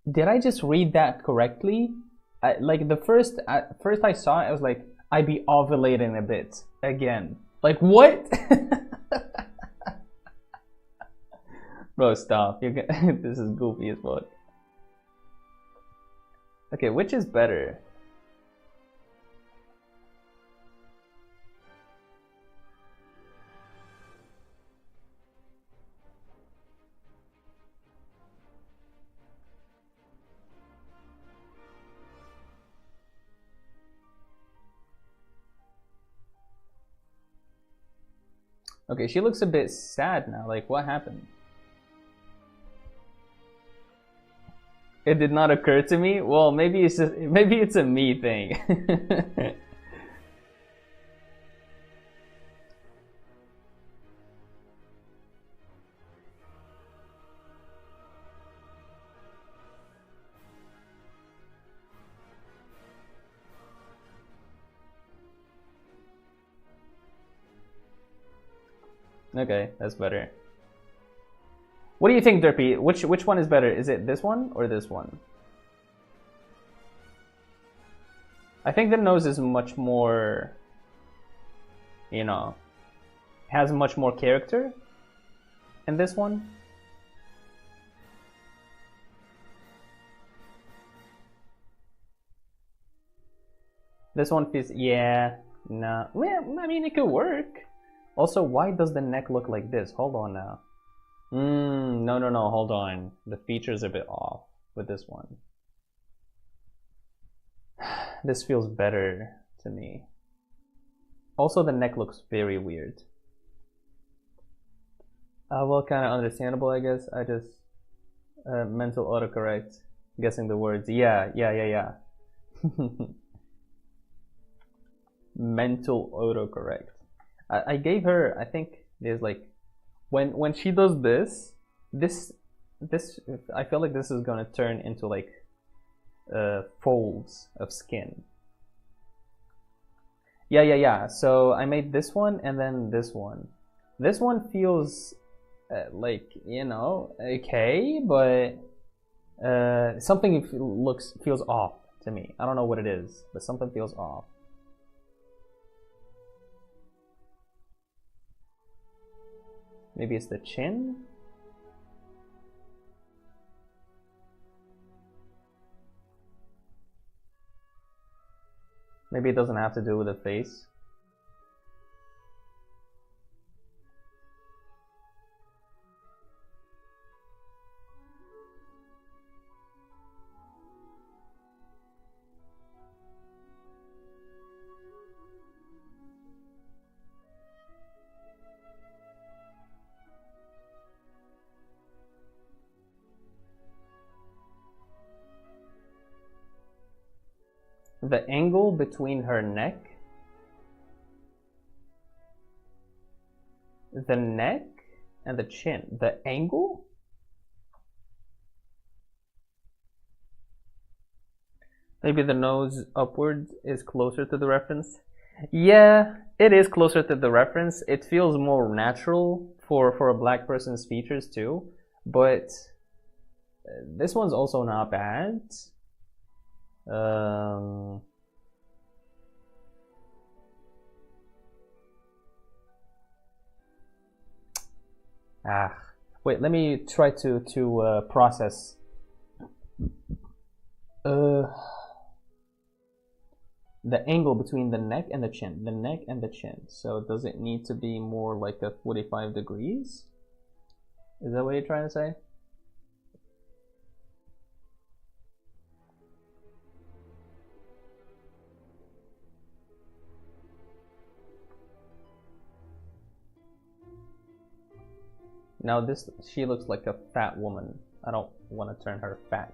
did I just read that correctly? Like the first I saw it, I was like, I be ovulating a bit again. Like what? Bro, stop. This is goofy as fuck. Okay, which is better? Okay, she looks a bit sad now. Like, what happened? It did not occur to me. Well, maybe it's a me thing. Okay, that's better. What do you think, Derpy? Which one is better? Is it this one or this one? I think the nose is much more, you know, has much more character in this one. This one feels, yeah, no. Well, I mean, it could work. Also, why does the neck look like this? Hold on now. No, hold on. The feature's a bit off with this one. This feels better to me. Also, the neck looks very weird. Well, kind of understandable, I guess. I just mental autocorrect, guessing the words. Yeah. Mental autocorrect. I gave her, I think there's like, when she does this, I feel like this is gonna turn into like folds of skin. Yeah. So I made this one and then this one. This one feels like, you know, okay, but something feels off to me. I don't know what it is, but something feels off. Maybe it's the chin? Maybe it doesn't have to do with the face. The angle between her neck, the neck, and the chin. The angle? Maybe the nose upward is closer to the reference. Yeah, it is closer to the reference. It feels more natural for a black person's features too, but this one's also not bad. Wait, let me try to process. The angle between the neck and the chin. The neck and the chin. So does it need to be more like a 45 degrees? Is that what you're trying to say? Now this, she looks like a fat woman. I don't want to turn her fat.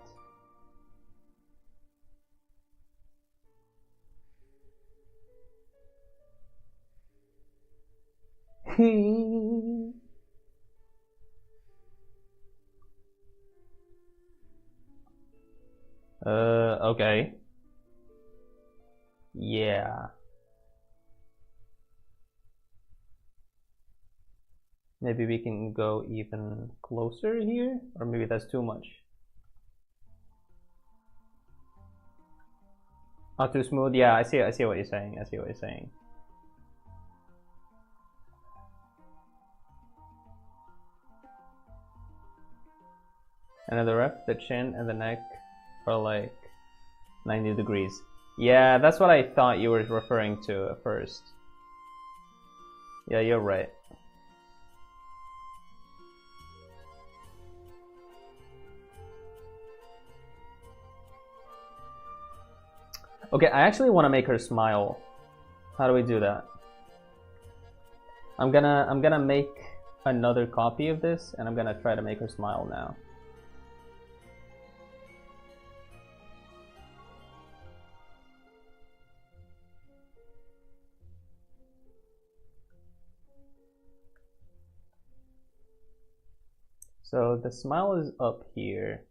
Okay. Yeah. Maybe we can go even closer here, or maybe that's too much. Not too smooth. Yeah, I see what you're saying. I see what you're saying. Another rep, the chin and the neck are like 90 degrees. Yeah, that's what I thought you were referring to at first. Yeah, you're right. Okay, I actually want to make her smile. How do we do that? I'm gonna make another copy of this, and I'm gonna try to make her smile now. So the smile is up here.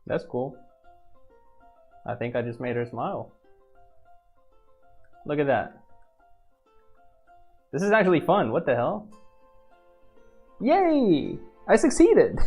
That's cool. I think I just made her smile. Look at that. This is actually fun. What the hell? Yay! I succeeded!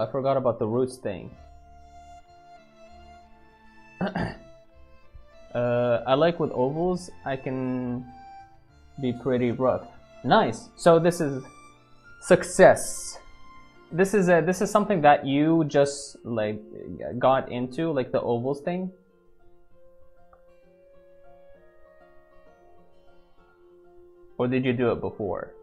I forgot about the roots thing. I like with ovals, I can be pretty rough. Nice. So this is success. This is something that you just like got into, like the ovals thing. Or did you do it before?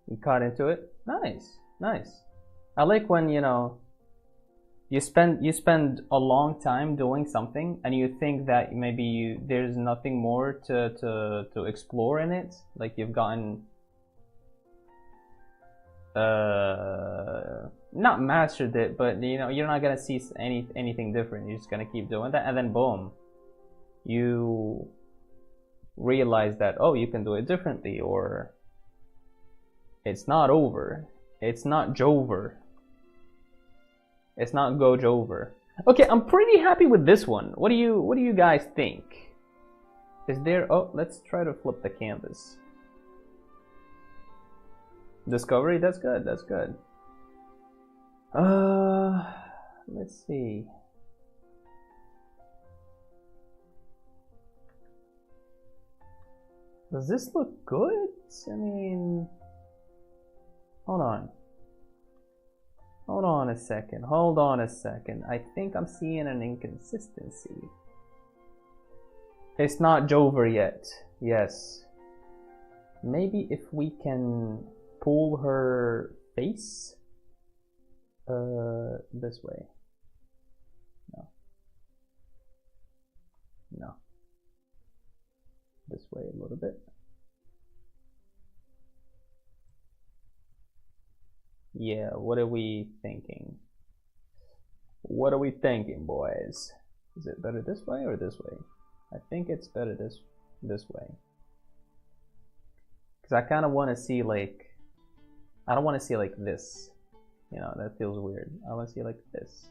You caught into it. Nice, nice. I like when, you know, you spend a long time doing something and you think that maybe there's nothing more to explore in it. Like you've gotten not mastered it, but you know, you're not gonna see anything different. You're just gonna keep doing that, and then boom, you realize that, oh, you can do it differently, or it's not over, it's not Jover, it's not go Jover. Okay, I'm pretty happy with this one. What do you guys think? Is there, oh, let's try to flip the canvas. Discovery, that's good, that's good. Let's see. Does this look good? I mean, hold on. Hold on a second, hold on a second. I think I'm seeing an inconsistency. It's not Jover yet, yes. Maybe if we can pull her face this way. No. No. This way a little bit. Yeah, what are we thinking? What are we thinking, boys? Is it better this way or this way? I think it's better this way. Because I kind of want to see like, I don't want to see like this. You know, that feels weird. I want to see like this.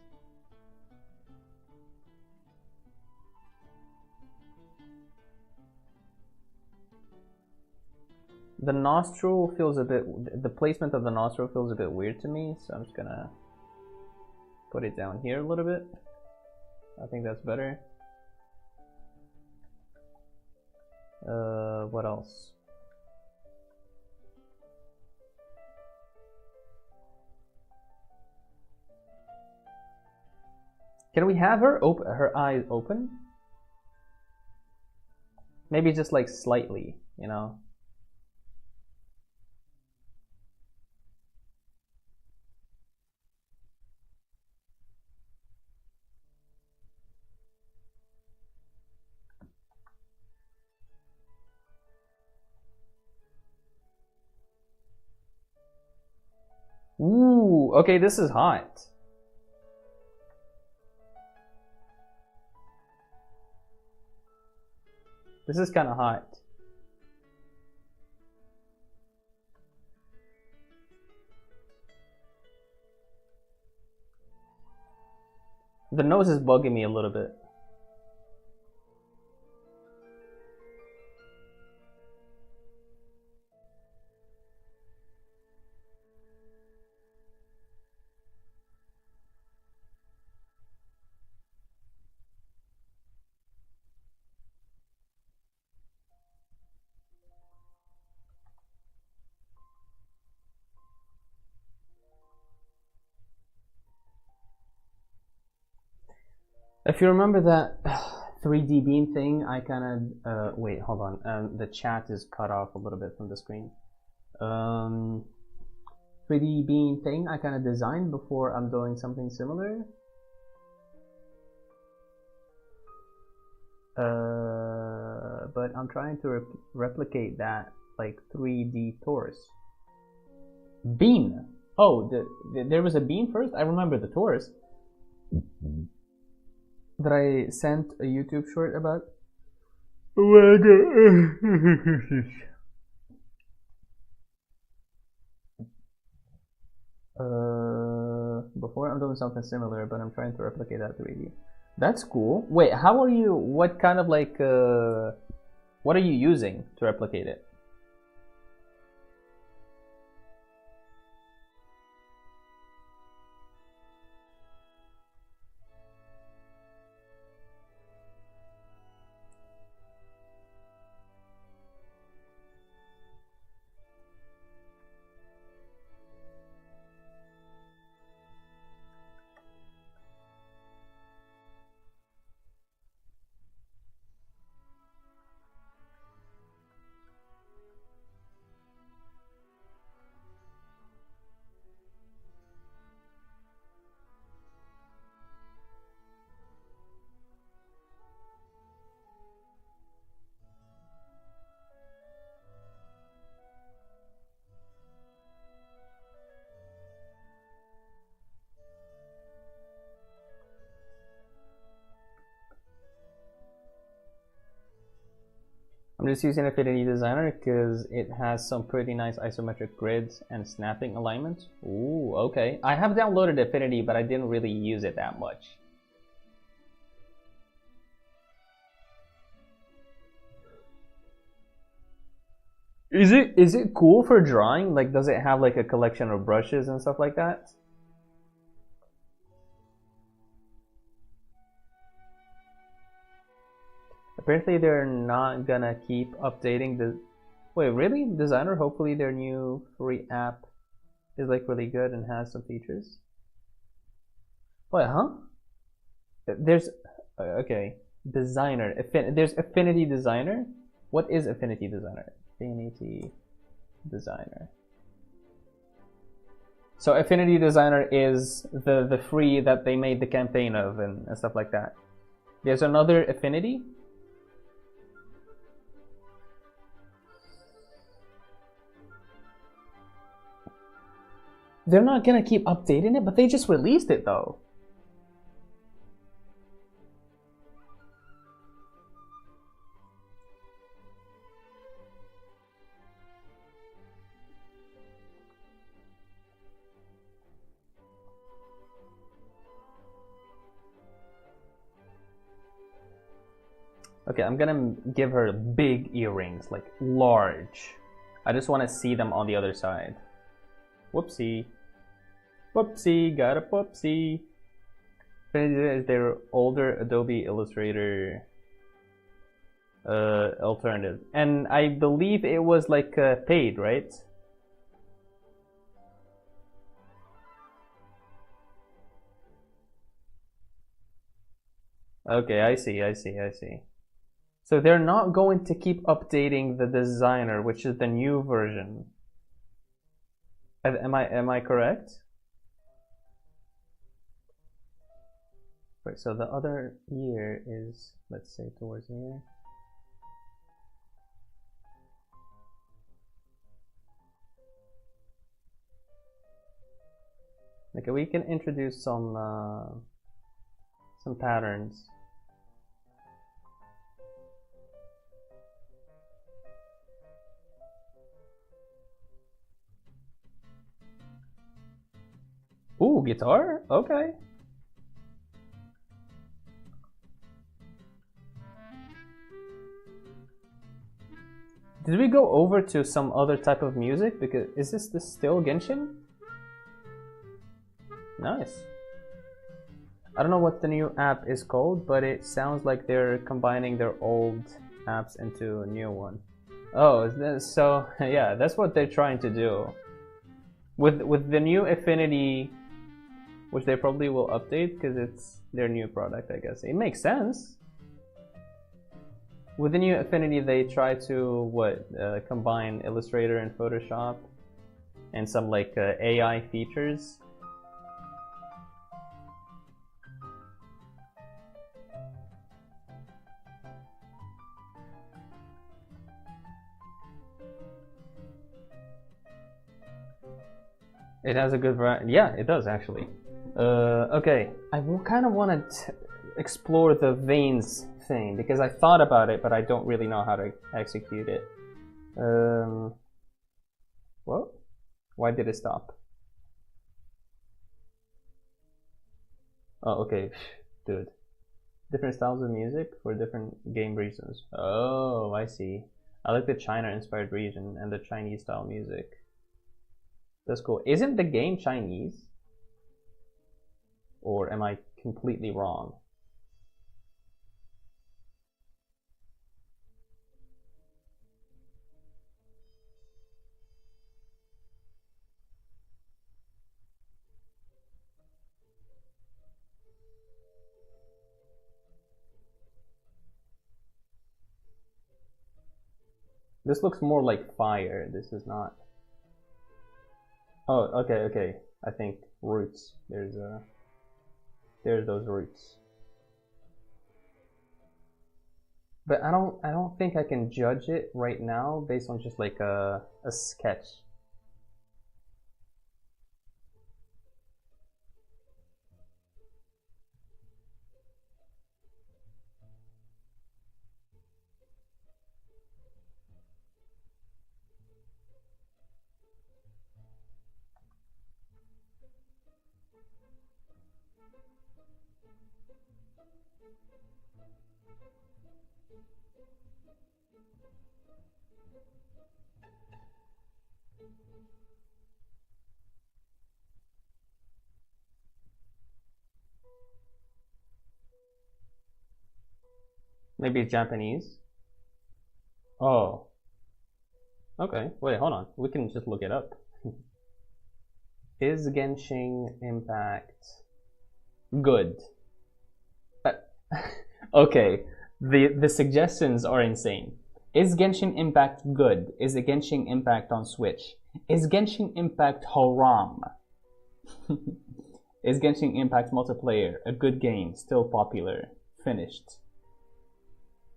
The nostril feels a bit, the placement of the nostril feels a bit weird to me, so I'm just gonna put it down here a little bit. I think that's better. What else? Can we have her open, her eyes open? Maybe just like slightly, you know? Ooh, okay, this is hot. This is kind of hot. The nose is bugging me a little bit. If you remember that 3D beam thing, I kind of, wait, hold on, the chat is cut off a little bit from the screen. 3D beam thing I kind of designed before I'm doing something similar. But I'm trying to replicate that, like 3D torus. Beam! Oh, there was a beam first? I remember the torus. That I sent a YouTube short about. Before I'm doing something similar, but I'm trying to replicate that 3D. That's cool. Wait, how are you, what kind of like, what are you using to replicate it? I'm just using Affinity Designer because it has some pretty nice isometric grids and snapping alignment. Ooh, okay. I have downloaded Affinity, but I didn't really use it that much. Is it cool for drawing? Like, does it have like a collection of brushes and stuff like that? Apparently they're not gonna keep updating the... Wait, really? Designer? Hopefully their new free app is like really good and has some features. Wait, huh? There's... Okay. Designer. There's Affinity Designer? What is Affinity Designer? Affinity Designer. So Affinity Designer is the free that they made the campaign of and stuff like that. There's another Affinity. They're not gonna keep updating it, but they just released it though. Okay, I'm gonna give her big earrings, like large. I just want to see them on the other side. Whoopsie. Whoopsie, got a whoopsie. Is their older Adobe Illustrator alternative. And I believe it was like paid, right? Okay, I see. So they're not going to keep updating the designer, which is the new version. Am I correct? Right, so the other ear is, let's say, towards here. Okay, we can introduce some patterns. Ooh, guitar? Okay. Did we go over to some other type of music? Because is this still Genshin? Nice. I don't know what the new app is called, but it sounds like they're combining their old apps into a new one. Oh, so yeah, that's what they're trying to do. With the new Affinity, which they probably will update because it's their new product, I guess. It makes sense. With the new Affinity, they try to combine Illustrator and Photoshop and some like AI features. It has a good variety. Yeah, it does actually. Okay, I kind of want to explore the veins thing because I thought about it, but I don't really know how to execute it. What? Why did it stop? Oh, okay, dude. Different styles of music for different game reasons. Oh, I see. I like the China-inspired region and the Chinese-style music. That's cool. Isn't the game Chinese? Or am I completely wrong? This looks more like fire. This is not. Oh, okay. I think roots. There's those roots. But I don't think I can judge it right now based on just like a sketch. Maybe Japanese. Oh. Okay. Wait, hold on. We can just look it up. Is Genshin Impact good? Okay. The suggestions are insane. Is Genshin Impact good? Is the Genshin Impact on Switch? Is Genshin Impact haram? Is Genshin Impact multiplayer a good game? Still popular? Finished.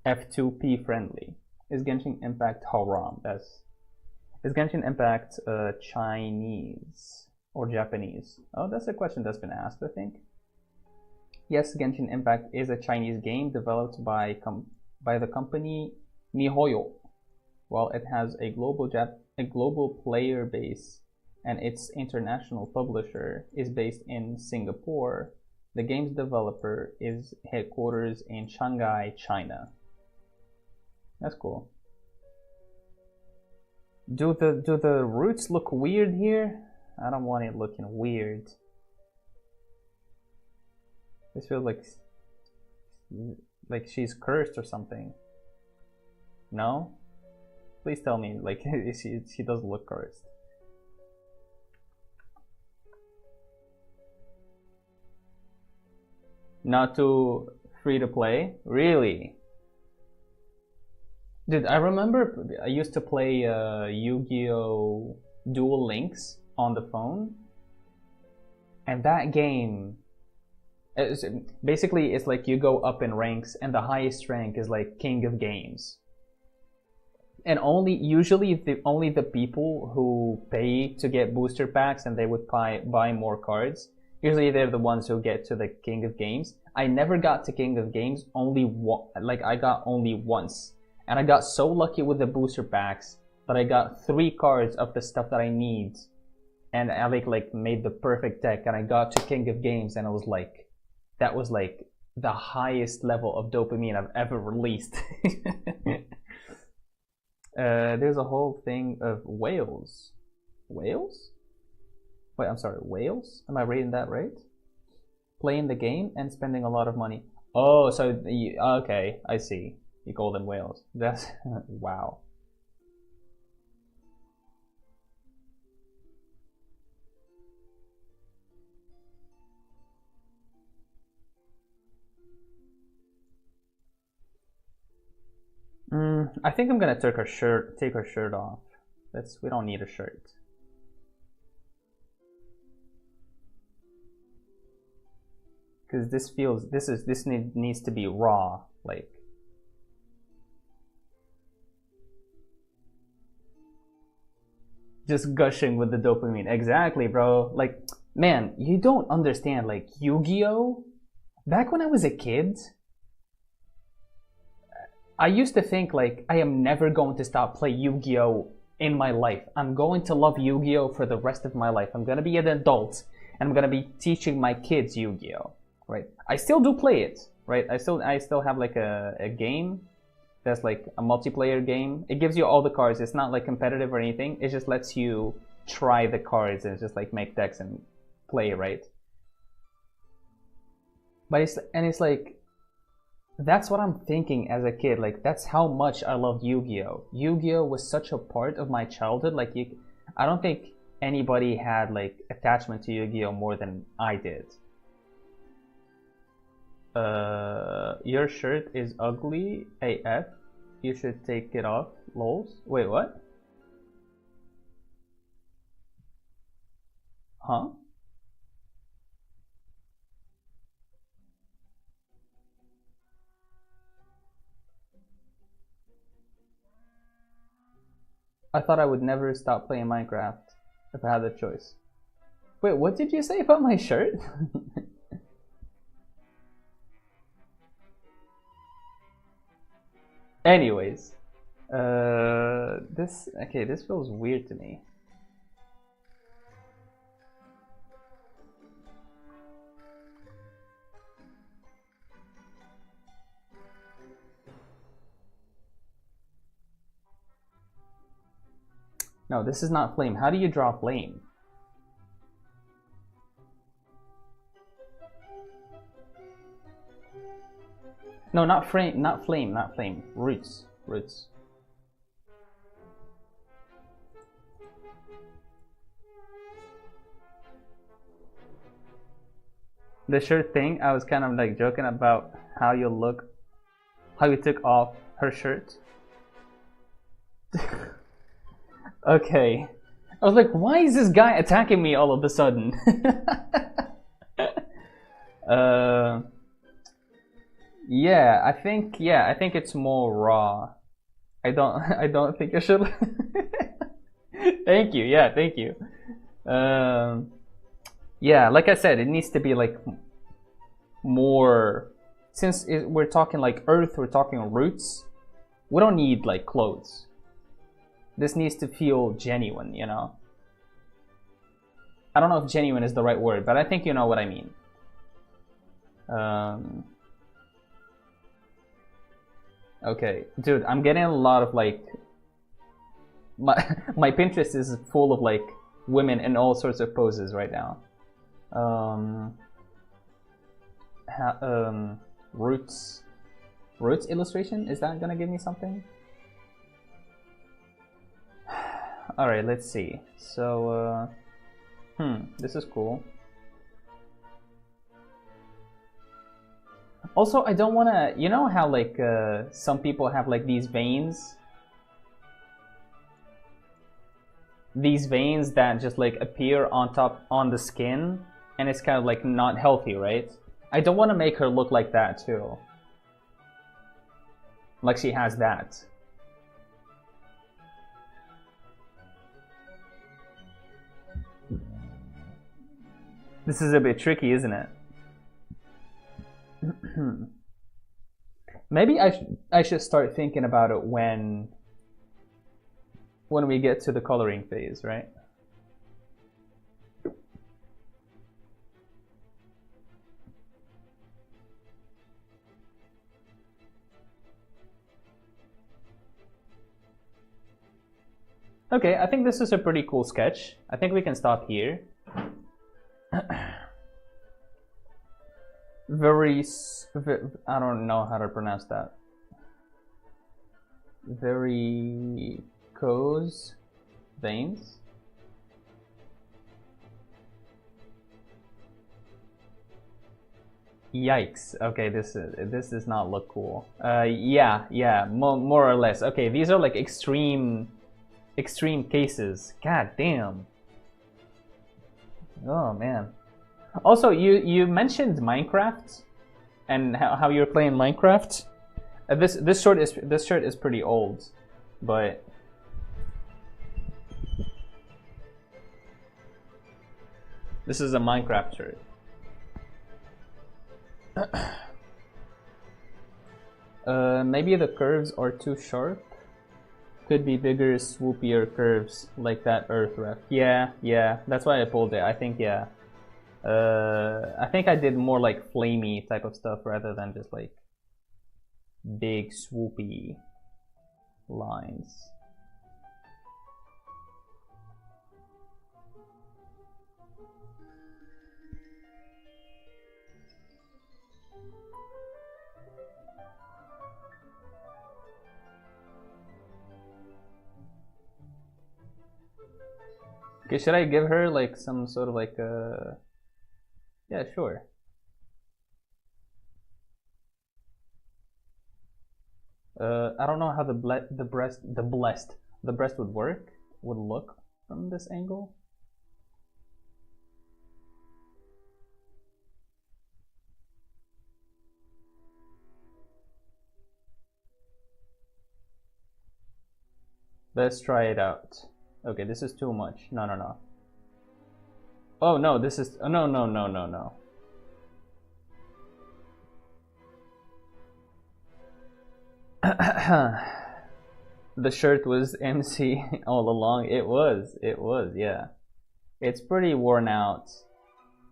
F2P friendly. Is Genshin Impact haram? Is Genshin Impact Chinese or Japanese? Oh, that's a question that's been asked, I think. Yes, Genshin Impact is a Chinese game developed by the company MiHoYo. While it has a global player base and its international publisher is based in Singapore, the game's developer is headquarters in Shanghai, China. That's cool. Do the roots look weird here? I don't want it looking weird. This feels like she's cursed or something. No? Please tell me like she doesn't look cursed. Not too free to play? Really? Dude, I remember I used to play Yu-Gi-Oh! Duel Links on the phone. And that game, basically it's like you go up in ranks and the highest rank is like King of Games. And usually only the people who pay to get booster packs and they would buy more cards, usually they're the ones who get to the King of Games. I never got to King of Games, I got only once. And I got so lucky with the booster packs that I got 3 cards of the stuff that I need. And I like made the perfect deck and I got to King of Games and I was like, that was like the highest level of dopamine I've ever released. There's a whole thing of whales. Whales? Wait, I'm sorry, whales? Am I reading that right? Playing the game and spending a lot of money. Oh, so, okay, I see. You call them whales. That's, wow. I think I'm gonna take her shirt off. We don't need a shirt. Because this needs to be raw, like. Just gushing with the dopamine. Exactly, bro. Like, man, you don't understand, like, Yu-Gi-Oh! Back when I was a kid, I used to think, like, I am never going to stop playing Yu-Gi-Oh! In my life. I'm going to love Yu-Gi-Oh! For the rest of my life. I'm gonna be an adult, and I'm gonna be teaching my kids Yu-Gi-Oh! Right? I still do play it, right? I still have, like, a game that's like a multiplayer game. It gives you all the cards. It's not like competitive or anything. It just lets you try the cards and just like make decks and play, right? But it's like, that's what I'm thinking as a kid. Like, that's how much I loved Yu-Gi-Oh! Yu-Gi-Oh! Was such a part of my childhood. Like, I don't think anybody had like attachment to Yu-Gi-Oh! More than I did. Your shirt is ugly AF. You should take it off. Lols. Wait, what? Huh? I thought I would never stop playing Minecraft if I had the choice. Wait, what did you say about my shirt? Anyways, this feels weird to me. No, this is not flame. How do you draw flame? No, not frame, not flame, not flame. Roots, roots. The shirt thing, I was kind of like joking about how you look, how you took off her shirt. Okay. I was like, why is this guy attacking me all of a sudden? Yeah, I think it's more raw. I don't think I should. Thank you. Yeah, thank you. Yeah, like I said, it needs to be like more, since we're talking like earth, we're talking roots. We don't need like clothes. This needs to feel genuine, you know? I don't know if genuine is the right word, but I think you know what I mean. Okay, dude, I'm getting a lot of like, my Pinterest is full of like women in all sorts of poses right now. Roots illustration, is that gonna give me something? All right, let's see. So, this is cool. Also, I don't want to, you know how like some people have like these veins? These veins that just like appear on top on the skin, and it's kind of like not healthy, right? I don't want to make her look like that too. Like she has that. This is a bit tricky, isn't it? Maybe I should start thinking about it when we get to the coloring phase, right? Okay, I think this is a pretty cool sketch. I think we can stop here. I don't know how to pronounce that. Varicose veins. Yikes. Okay, this does not look cool. Yeah, more or less. Okay, these are like extreme cases. God damn. Oh man. Also, you mentioned Minecraft and how you're playing Minecraft. This shirt is pretty old, but this is a Minecraft shirt. Maybe the curves are too sharp. Could be bigger, swoopier curves like that earth ref. Yeah, that's why I pulled it. I think yeah. I think I did more like flamey type of stuff rather than just like big swoopy lines. Okay, should I give her like some sort of like a... Yeah, sure. I don't know how the breast would look from this angle. Let's try it out. Okay, this is too much. No. Oh no, this is no. The shirt was MC all along. It was, yeah. It's pretty worn out.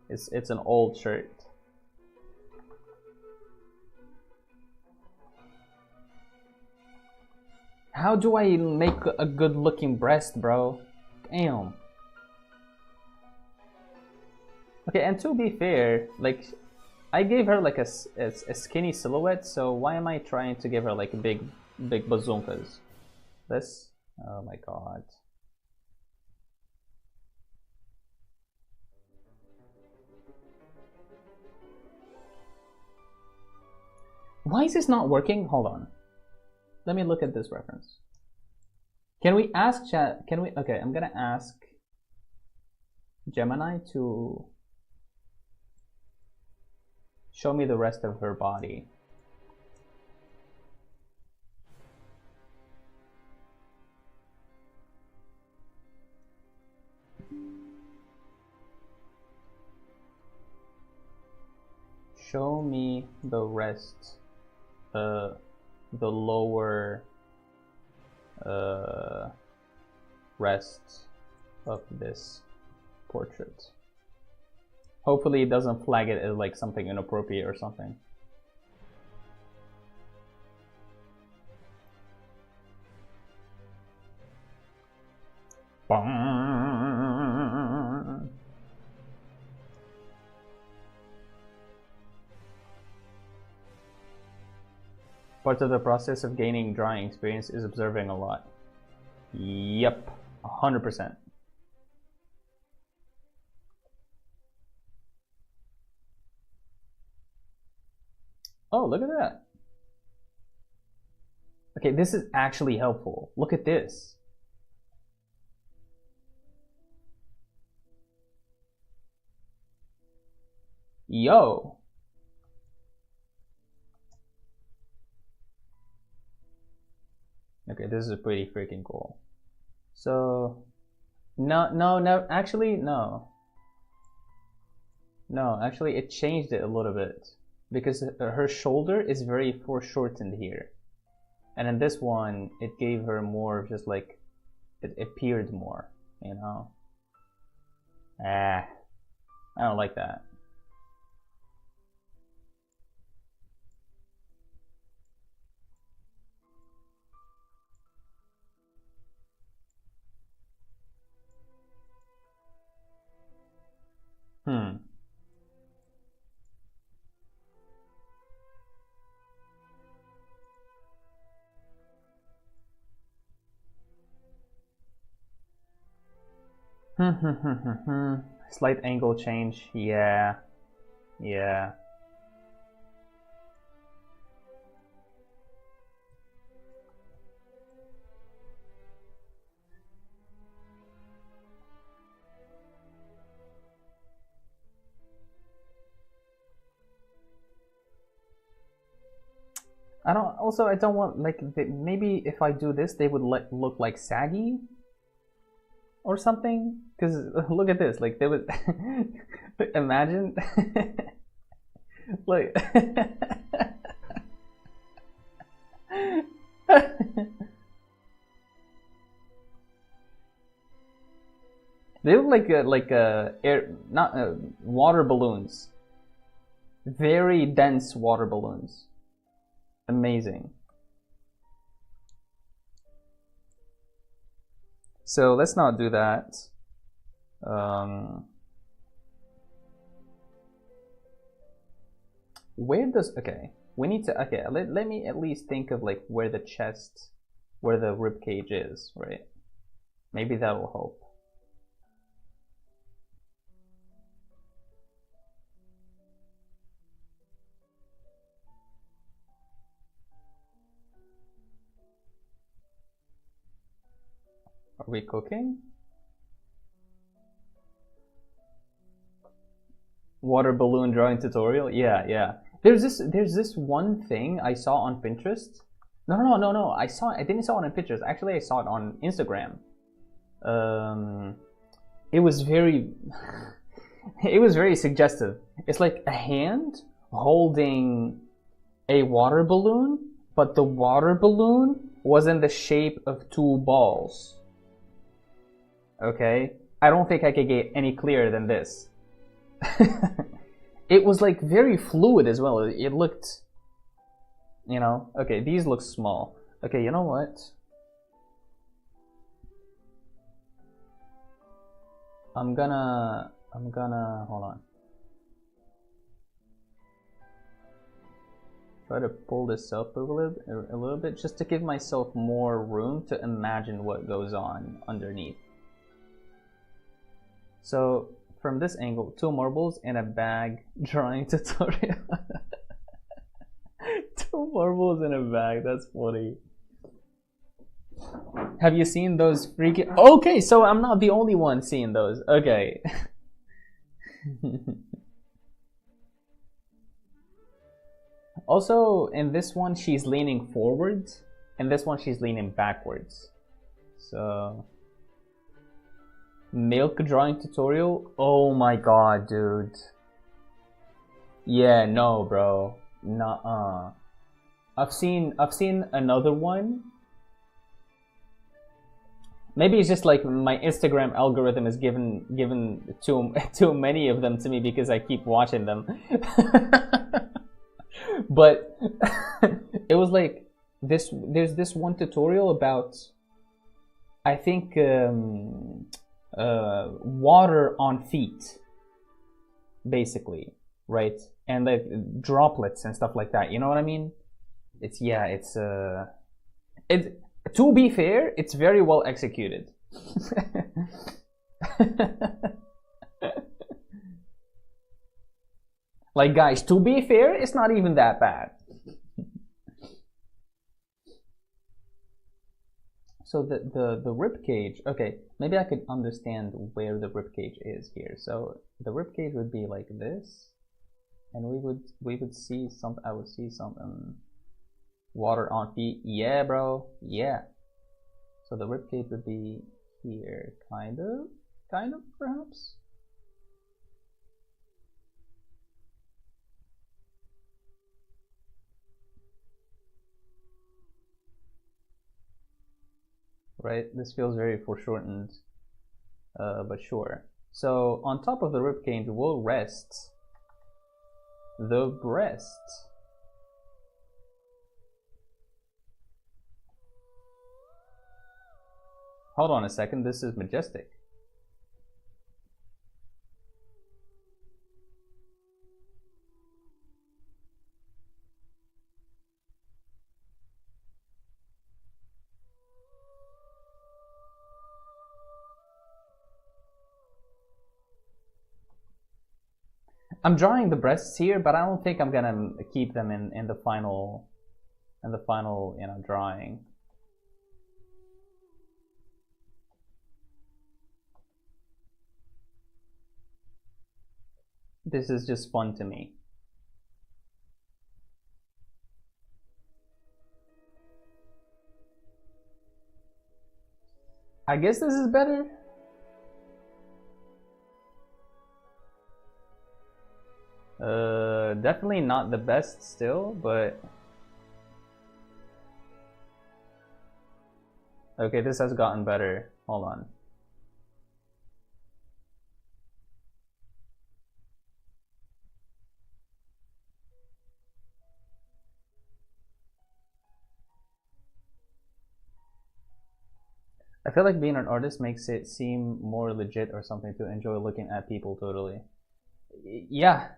It's an old shirt. How do I make a good looking breast, bro? Damn. Okay, and to be fair, like, I gave her like a skinny silhouette, so why am I trying to give her like big bazookas? This? Oh my god. Why is this not working? Hold on. Let me look at this reference. Can we ask chat? Can we? Okay, I'm gonna ask Gemini to show me the rest of her body. Show me the rest, the lower rest of this portrait. Hopefully it doesn't flag it as like something inappropriate or something. Part of the process of gaining drawing experience is observing a lot. Yep, 100%. Oh, look at that. Okay, this is actually helpful. Look at this. Yo. Okay, this is pretty freaking cool. So, no, actually, no. No, actually, it changed it a little bit. Because her shoulder is very foreshortened here. And in this one, it gave her more of just like, it appeared more, you know? I don't like that. Slight angle change, yeah. I don't want, like, maybe if I do this, they would look like saggy or something. Because look at this, like, they would imagine, like, they look like water balloons, very dense water balloons. Amazing. So let's not do that. Where does, okay, we need to, okay, let me at least think of like where the chest, where the rib cage is, right? Maybe that will help. Are we cooking? Water balloon drawing tutorial? Yeah. There's this one thing I saw on Pinterest. No. I didn't saw it on Pinterest. Actually, I saw it on Instagram. It was very it was very suggestive. It's like a hand holding a water balloon, but the water balloon was in the shape of two balls. Okay, I don't think I could get any clearer than this. It was like very fluid as well. It looked, you know, okay, these look small. Okay, you know what? I'm gonna hold on. Try to pull this up a little bit just to give myself more room to imagine what goes on underneath. So from this angle, 2 marbles in a bag drawing tutorial. 2 marbles in a bag, that's funny. Have you seen those freaking... Okay, so I'm not the only one seeing those. Okay. Also, in this one, she's leaning forwards. In this one, she's leaning backwards. So... Milk drawing tutorial? Oh my god, dude. Yeah, no, bro. Nuh-uh. I've seen another one. Maybe it's just like my Instagram algorithm is given too many of them to me because I keep watching them. But it was like this. There's this one tutorial about, I think, water on feet, basically, right? And like droplets and stuff like that. You know what I mean? It's to be fair, it's very well executed. Like, guys, to be fair, it's not even that bad. So the rib cage, okay, maybe I could understand where the rib cage is here. So the rib cage would be like this, and we would see some. I would see something. Water on feet. Yeah, bro. Yeah. So the rib cage would be here, kind of, perhaps. Right, this feels very foreshortened, but sure. So on top of the rib cage will rest the breast. Hold on a second, this is majestic. I'm drawing the breasts here, but I don't think I'm gonna keep them in the final, drawing. This is just fun to me. I guess this is better. Definitely not the best still, but okay, this has gotten better. Hold on. I feel like being an artist makes it seem more legit or something to enjoy looking at people totally. Yeah,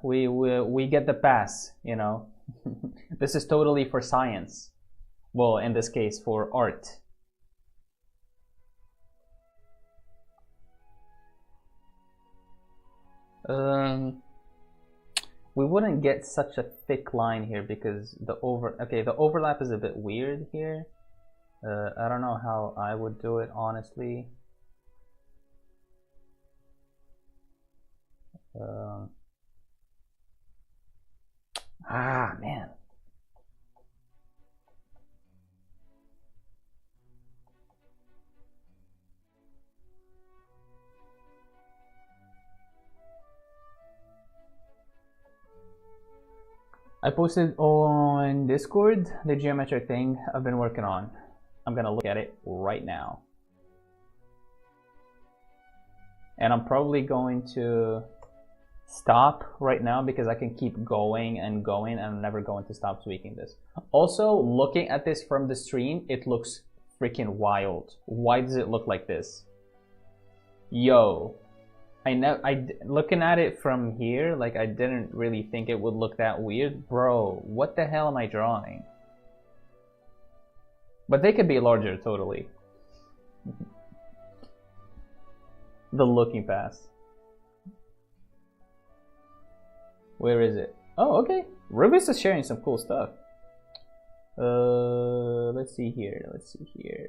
we get the pass, you know. This is totally for science. Well, in this case, for art. We wouldn't get such a thick line here because the overlap is a bit weird here. I don't know how I would do it, honestly. Man. I posted on Discord the geometric thing I've been working on. I'm gonna look at it right now. And I'm probably going to stop right now because I can keep going and going and I'm never going to stop tweaking this. Also, looking at this from the stream, it looks freaking wild. Why does it look like this? Yo, looking at it from here, like I didn't really think it would look that weird. Bro, what the hell am I drawing? But they could be larger, totally. The looking pass. Where is it? Oh, okay. Rubis is sharing some cool stuff. Let's see here. Let's see here.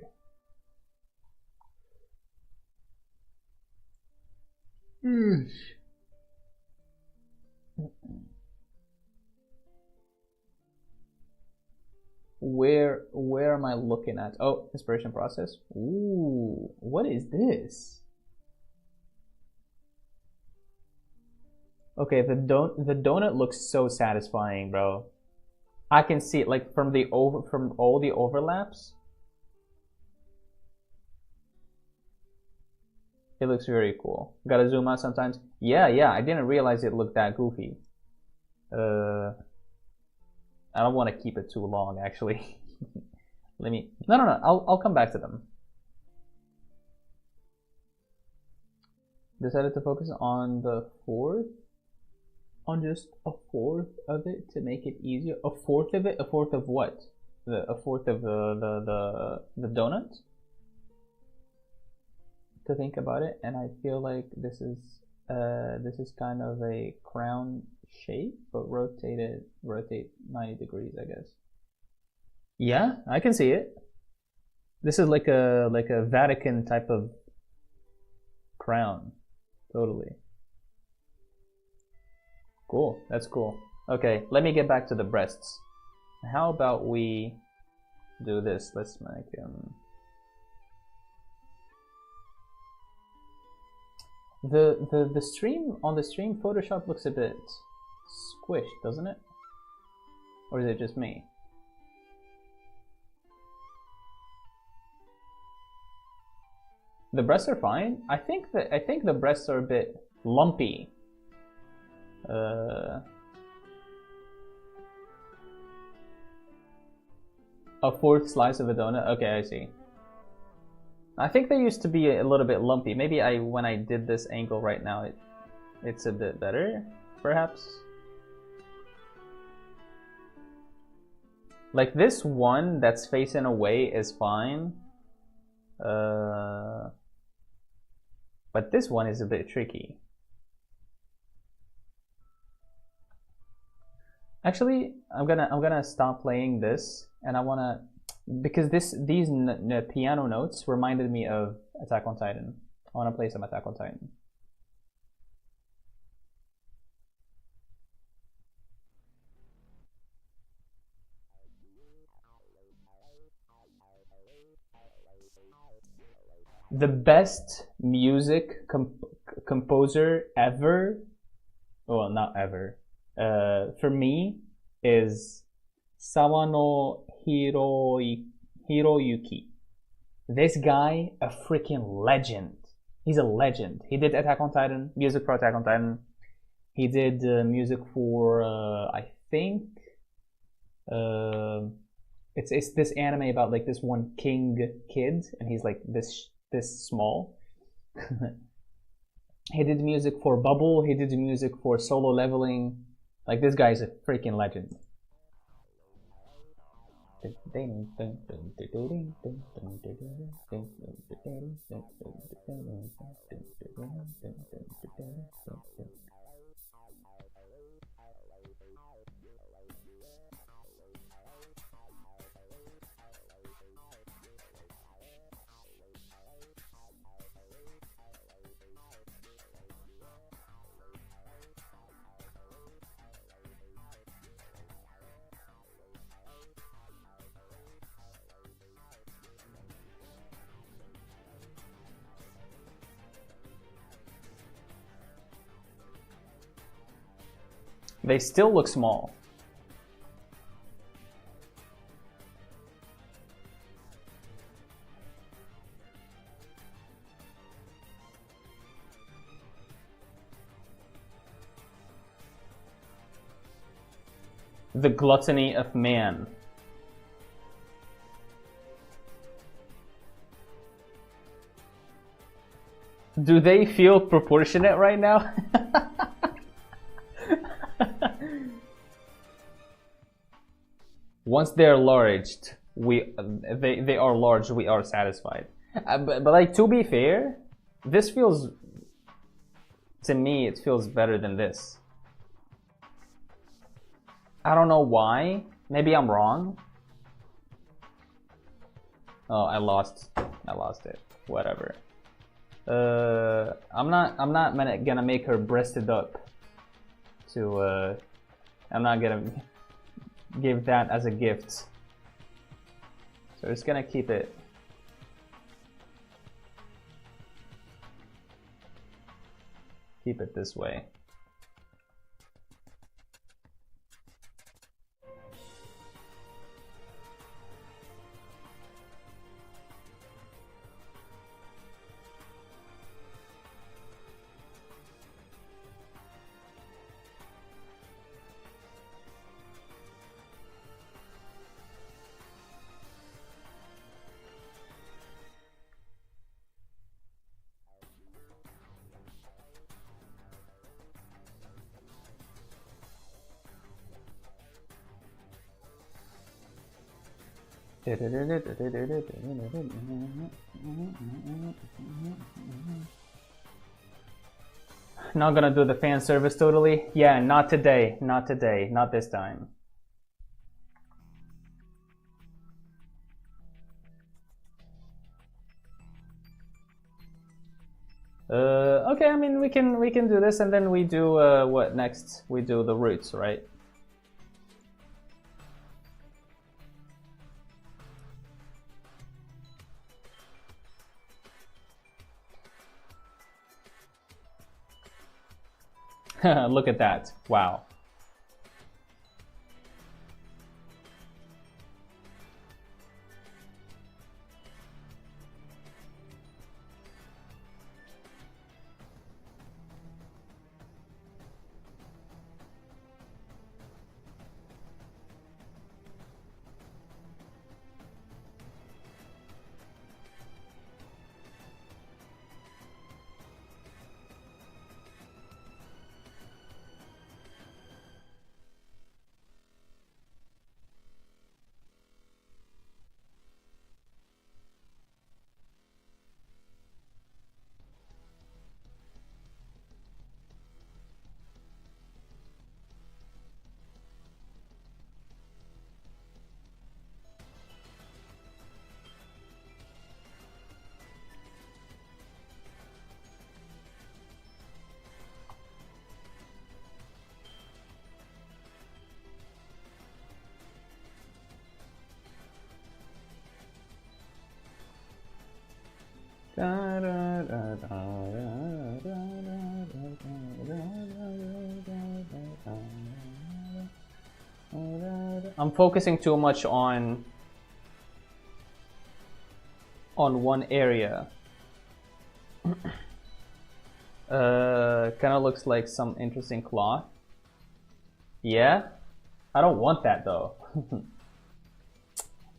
Where am I looking at? Oh, inspiration process. Ooh, what is this? Okay, the donut looks so satisfying, bro. I can see it like from all the overlaps. It looks very cool. Gotta zoom out sometimes. Yeah, I didn't realize it looked that goofy. I don't want to keep it too long, actually. Let me. No. I'll come back to them. Decided to focus on the fourth. On just a fourth of it to make it easier. A fourth of it? A fourth of what? A fourth of the donut? To think about it, and I feel like this is kind of a crown shape, but rotate 90 degrees, I guess. Yeah, I can see it. This is like a Vatican type of crown. Totally. Cool, that's cool. Okay, let me get back to the breasts. How about we do this? Let's make them. The stream on the stream Photoshop looks a bit squished, doesn't it? Or is it just me? The breasts are fine. I think the breasts are a bit lumpy. A fourth slice of a donut. Okay, I see. I think they used to be a little bit lumpy. Maybe when I did this angle right now, it's a bit better, perhaps. Like this one that's facing away is fine. But this one is a bit tricky. Actually, I'm gonna stop playing this, and I wanna, because these piano notes reminded me of Attack on Titan. I wanna play some Attack on Titan. The best music composer ever, well, not ever, for me is Sawano Hiroyuki. This guy, a freaking legend. He's a legend. He did Attack on Titan, music for Attack on Titan. He did music for, I think, it's this anime about like this one king kid, and he's like this small. He did music for Bubble. He did music for Solo Leveling. Like, this guy is a freaking legend. They still look small. The gluttony of man. Do they feel proportionate right now? Once they're large, they are large, we are satisfied. But like, to be fair, this feels, to me, it feels better than this. I don't know why. Maybe I'm wrong. Oh, I lost it. Whatever. I'm not gonna make her breasted up. I'm not gonna give that as a gift. So just gonna keep it. Keep it this way. Not gonna do the fan service totally? Yeah, not today, not today, not this time. Okay, I mean, we can do this, and then we do what next? We do the roots, right? Look at that. Wow. I'm focusing too much on one area. Kind of looks like some interesting cloth. Yeah, I don't want that though.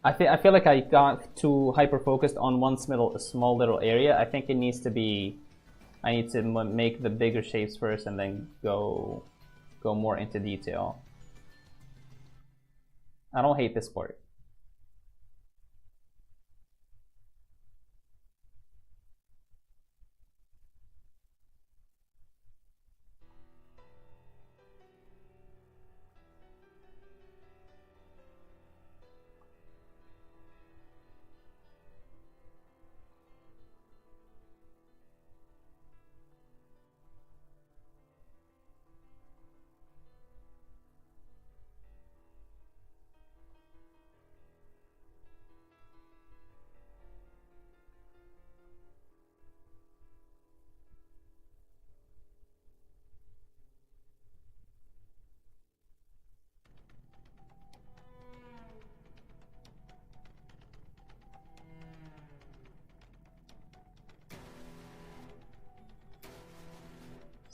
I feel like I got too hyper focused on one small little area. I think it needs to be. I need to make the bigger shapes first, and then go more into detail. I don't hate this part.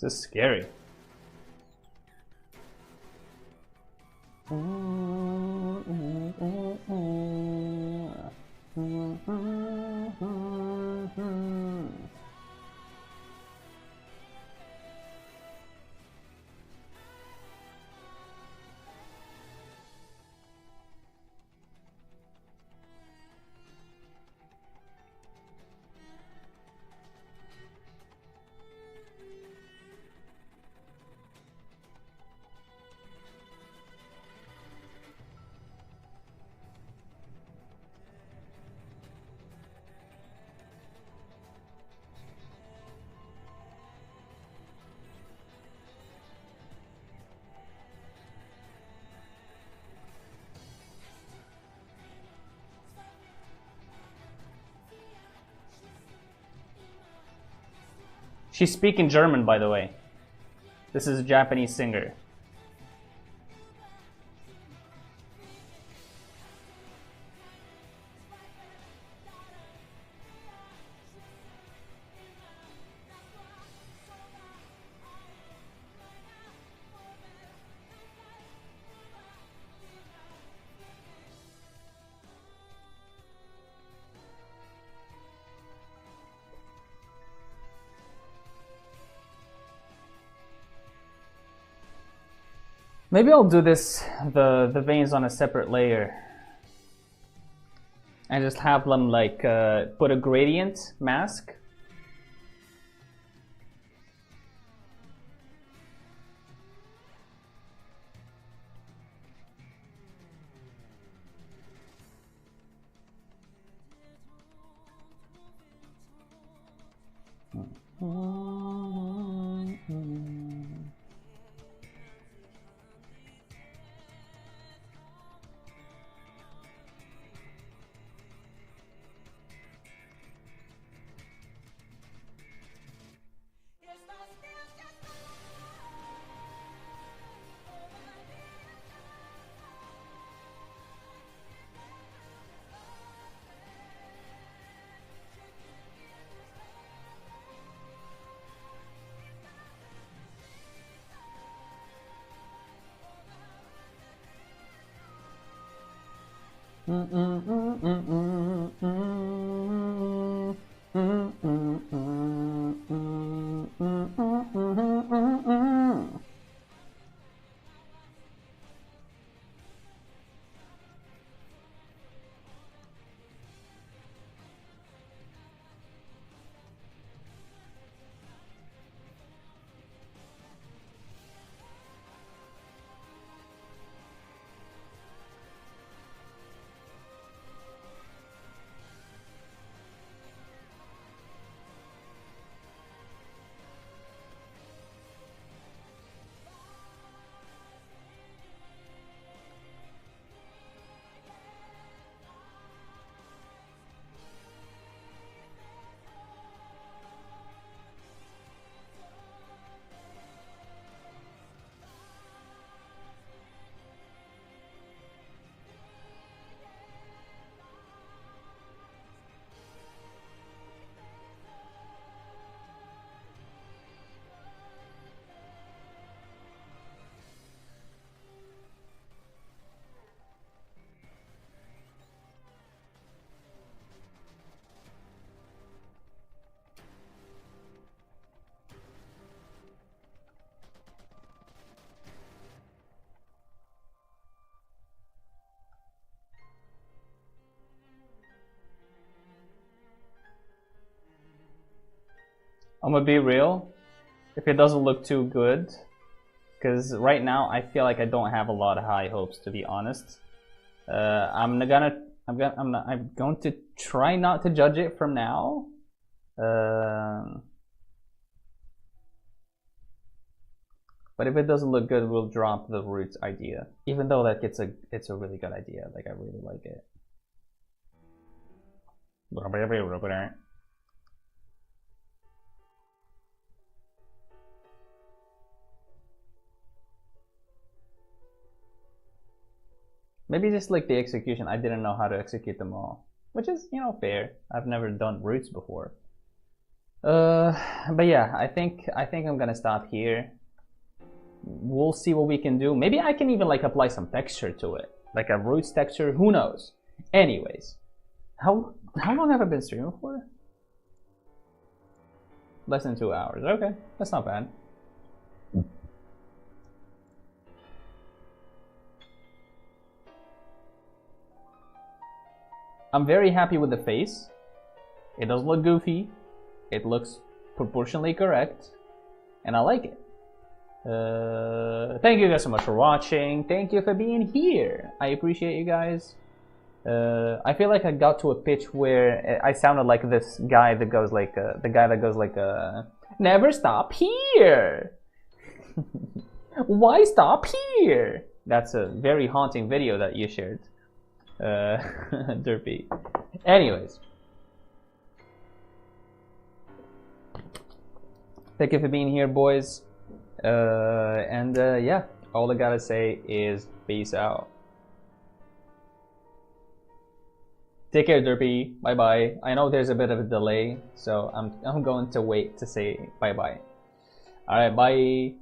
This is scary. She's speaking German, by the way. This is a Japanese singer. Maybe I'll do this, the veins on a separate layer. And just have them like, put a gradient mask. I'm gonna be real, if it doesn't look too good, because right now I feel like I don't have a lot of high hopes, to be honest. I'm going to try not to judge it from now. But if it doesn't look good, we'll drop the roots idea. Even though like it's a really good idea. Like I really like it. Maybe just like the execution, I didn't know how to execute them all, which is, you know, fair. I've never done roots before. But yeah, I think I'm gonna stop here. We'll see what we can do. Maybe I can even like apply some texture to it, like a roots texture. Who knows? Anyways, how long have I been streaming for? Less than 2 hours. Okay, that's not bad. I'm very happy with the face. It doesn't look goofy. It looks proportionally correct. And I like it. Thank you guys so much for watching. Thank you for being here. I appreciate you guys. I feel like I got to a pitch where I sounded like this guy that goes like, the guy that goes like, never stop here. Why stop here? That's a very haunting video that you shared. Derpy. Anyways, Thank you for being here, boys. Yeah, all I gotta say is peace out. Take care, Derpy. Bye bye. I know there's a bit of a delay, so I'm going to wait to say bye bye. All right, bye.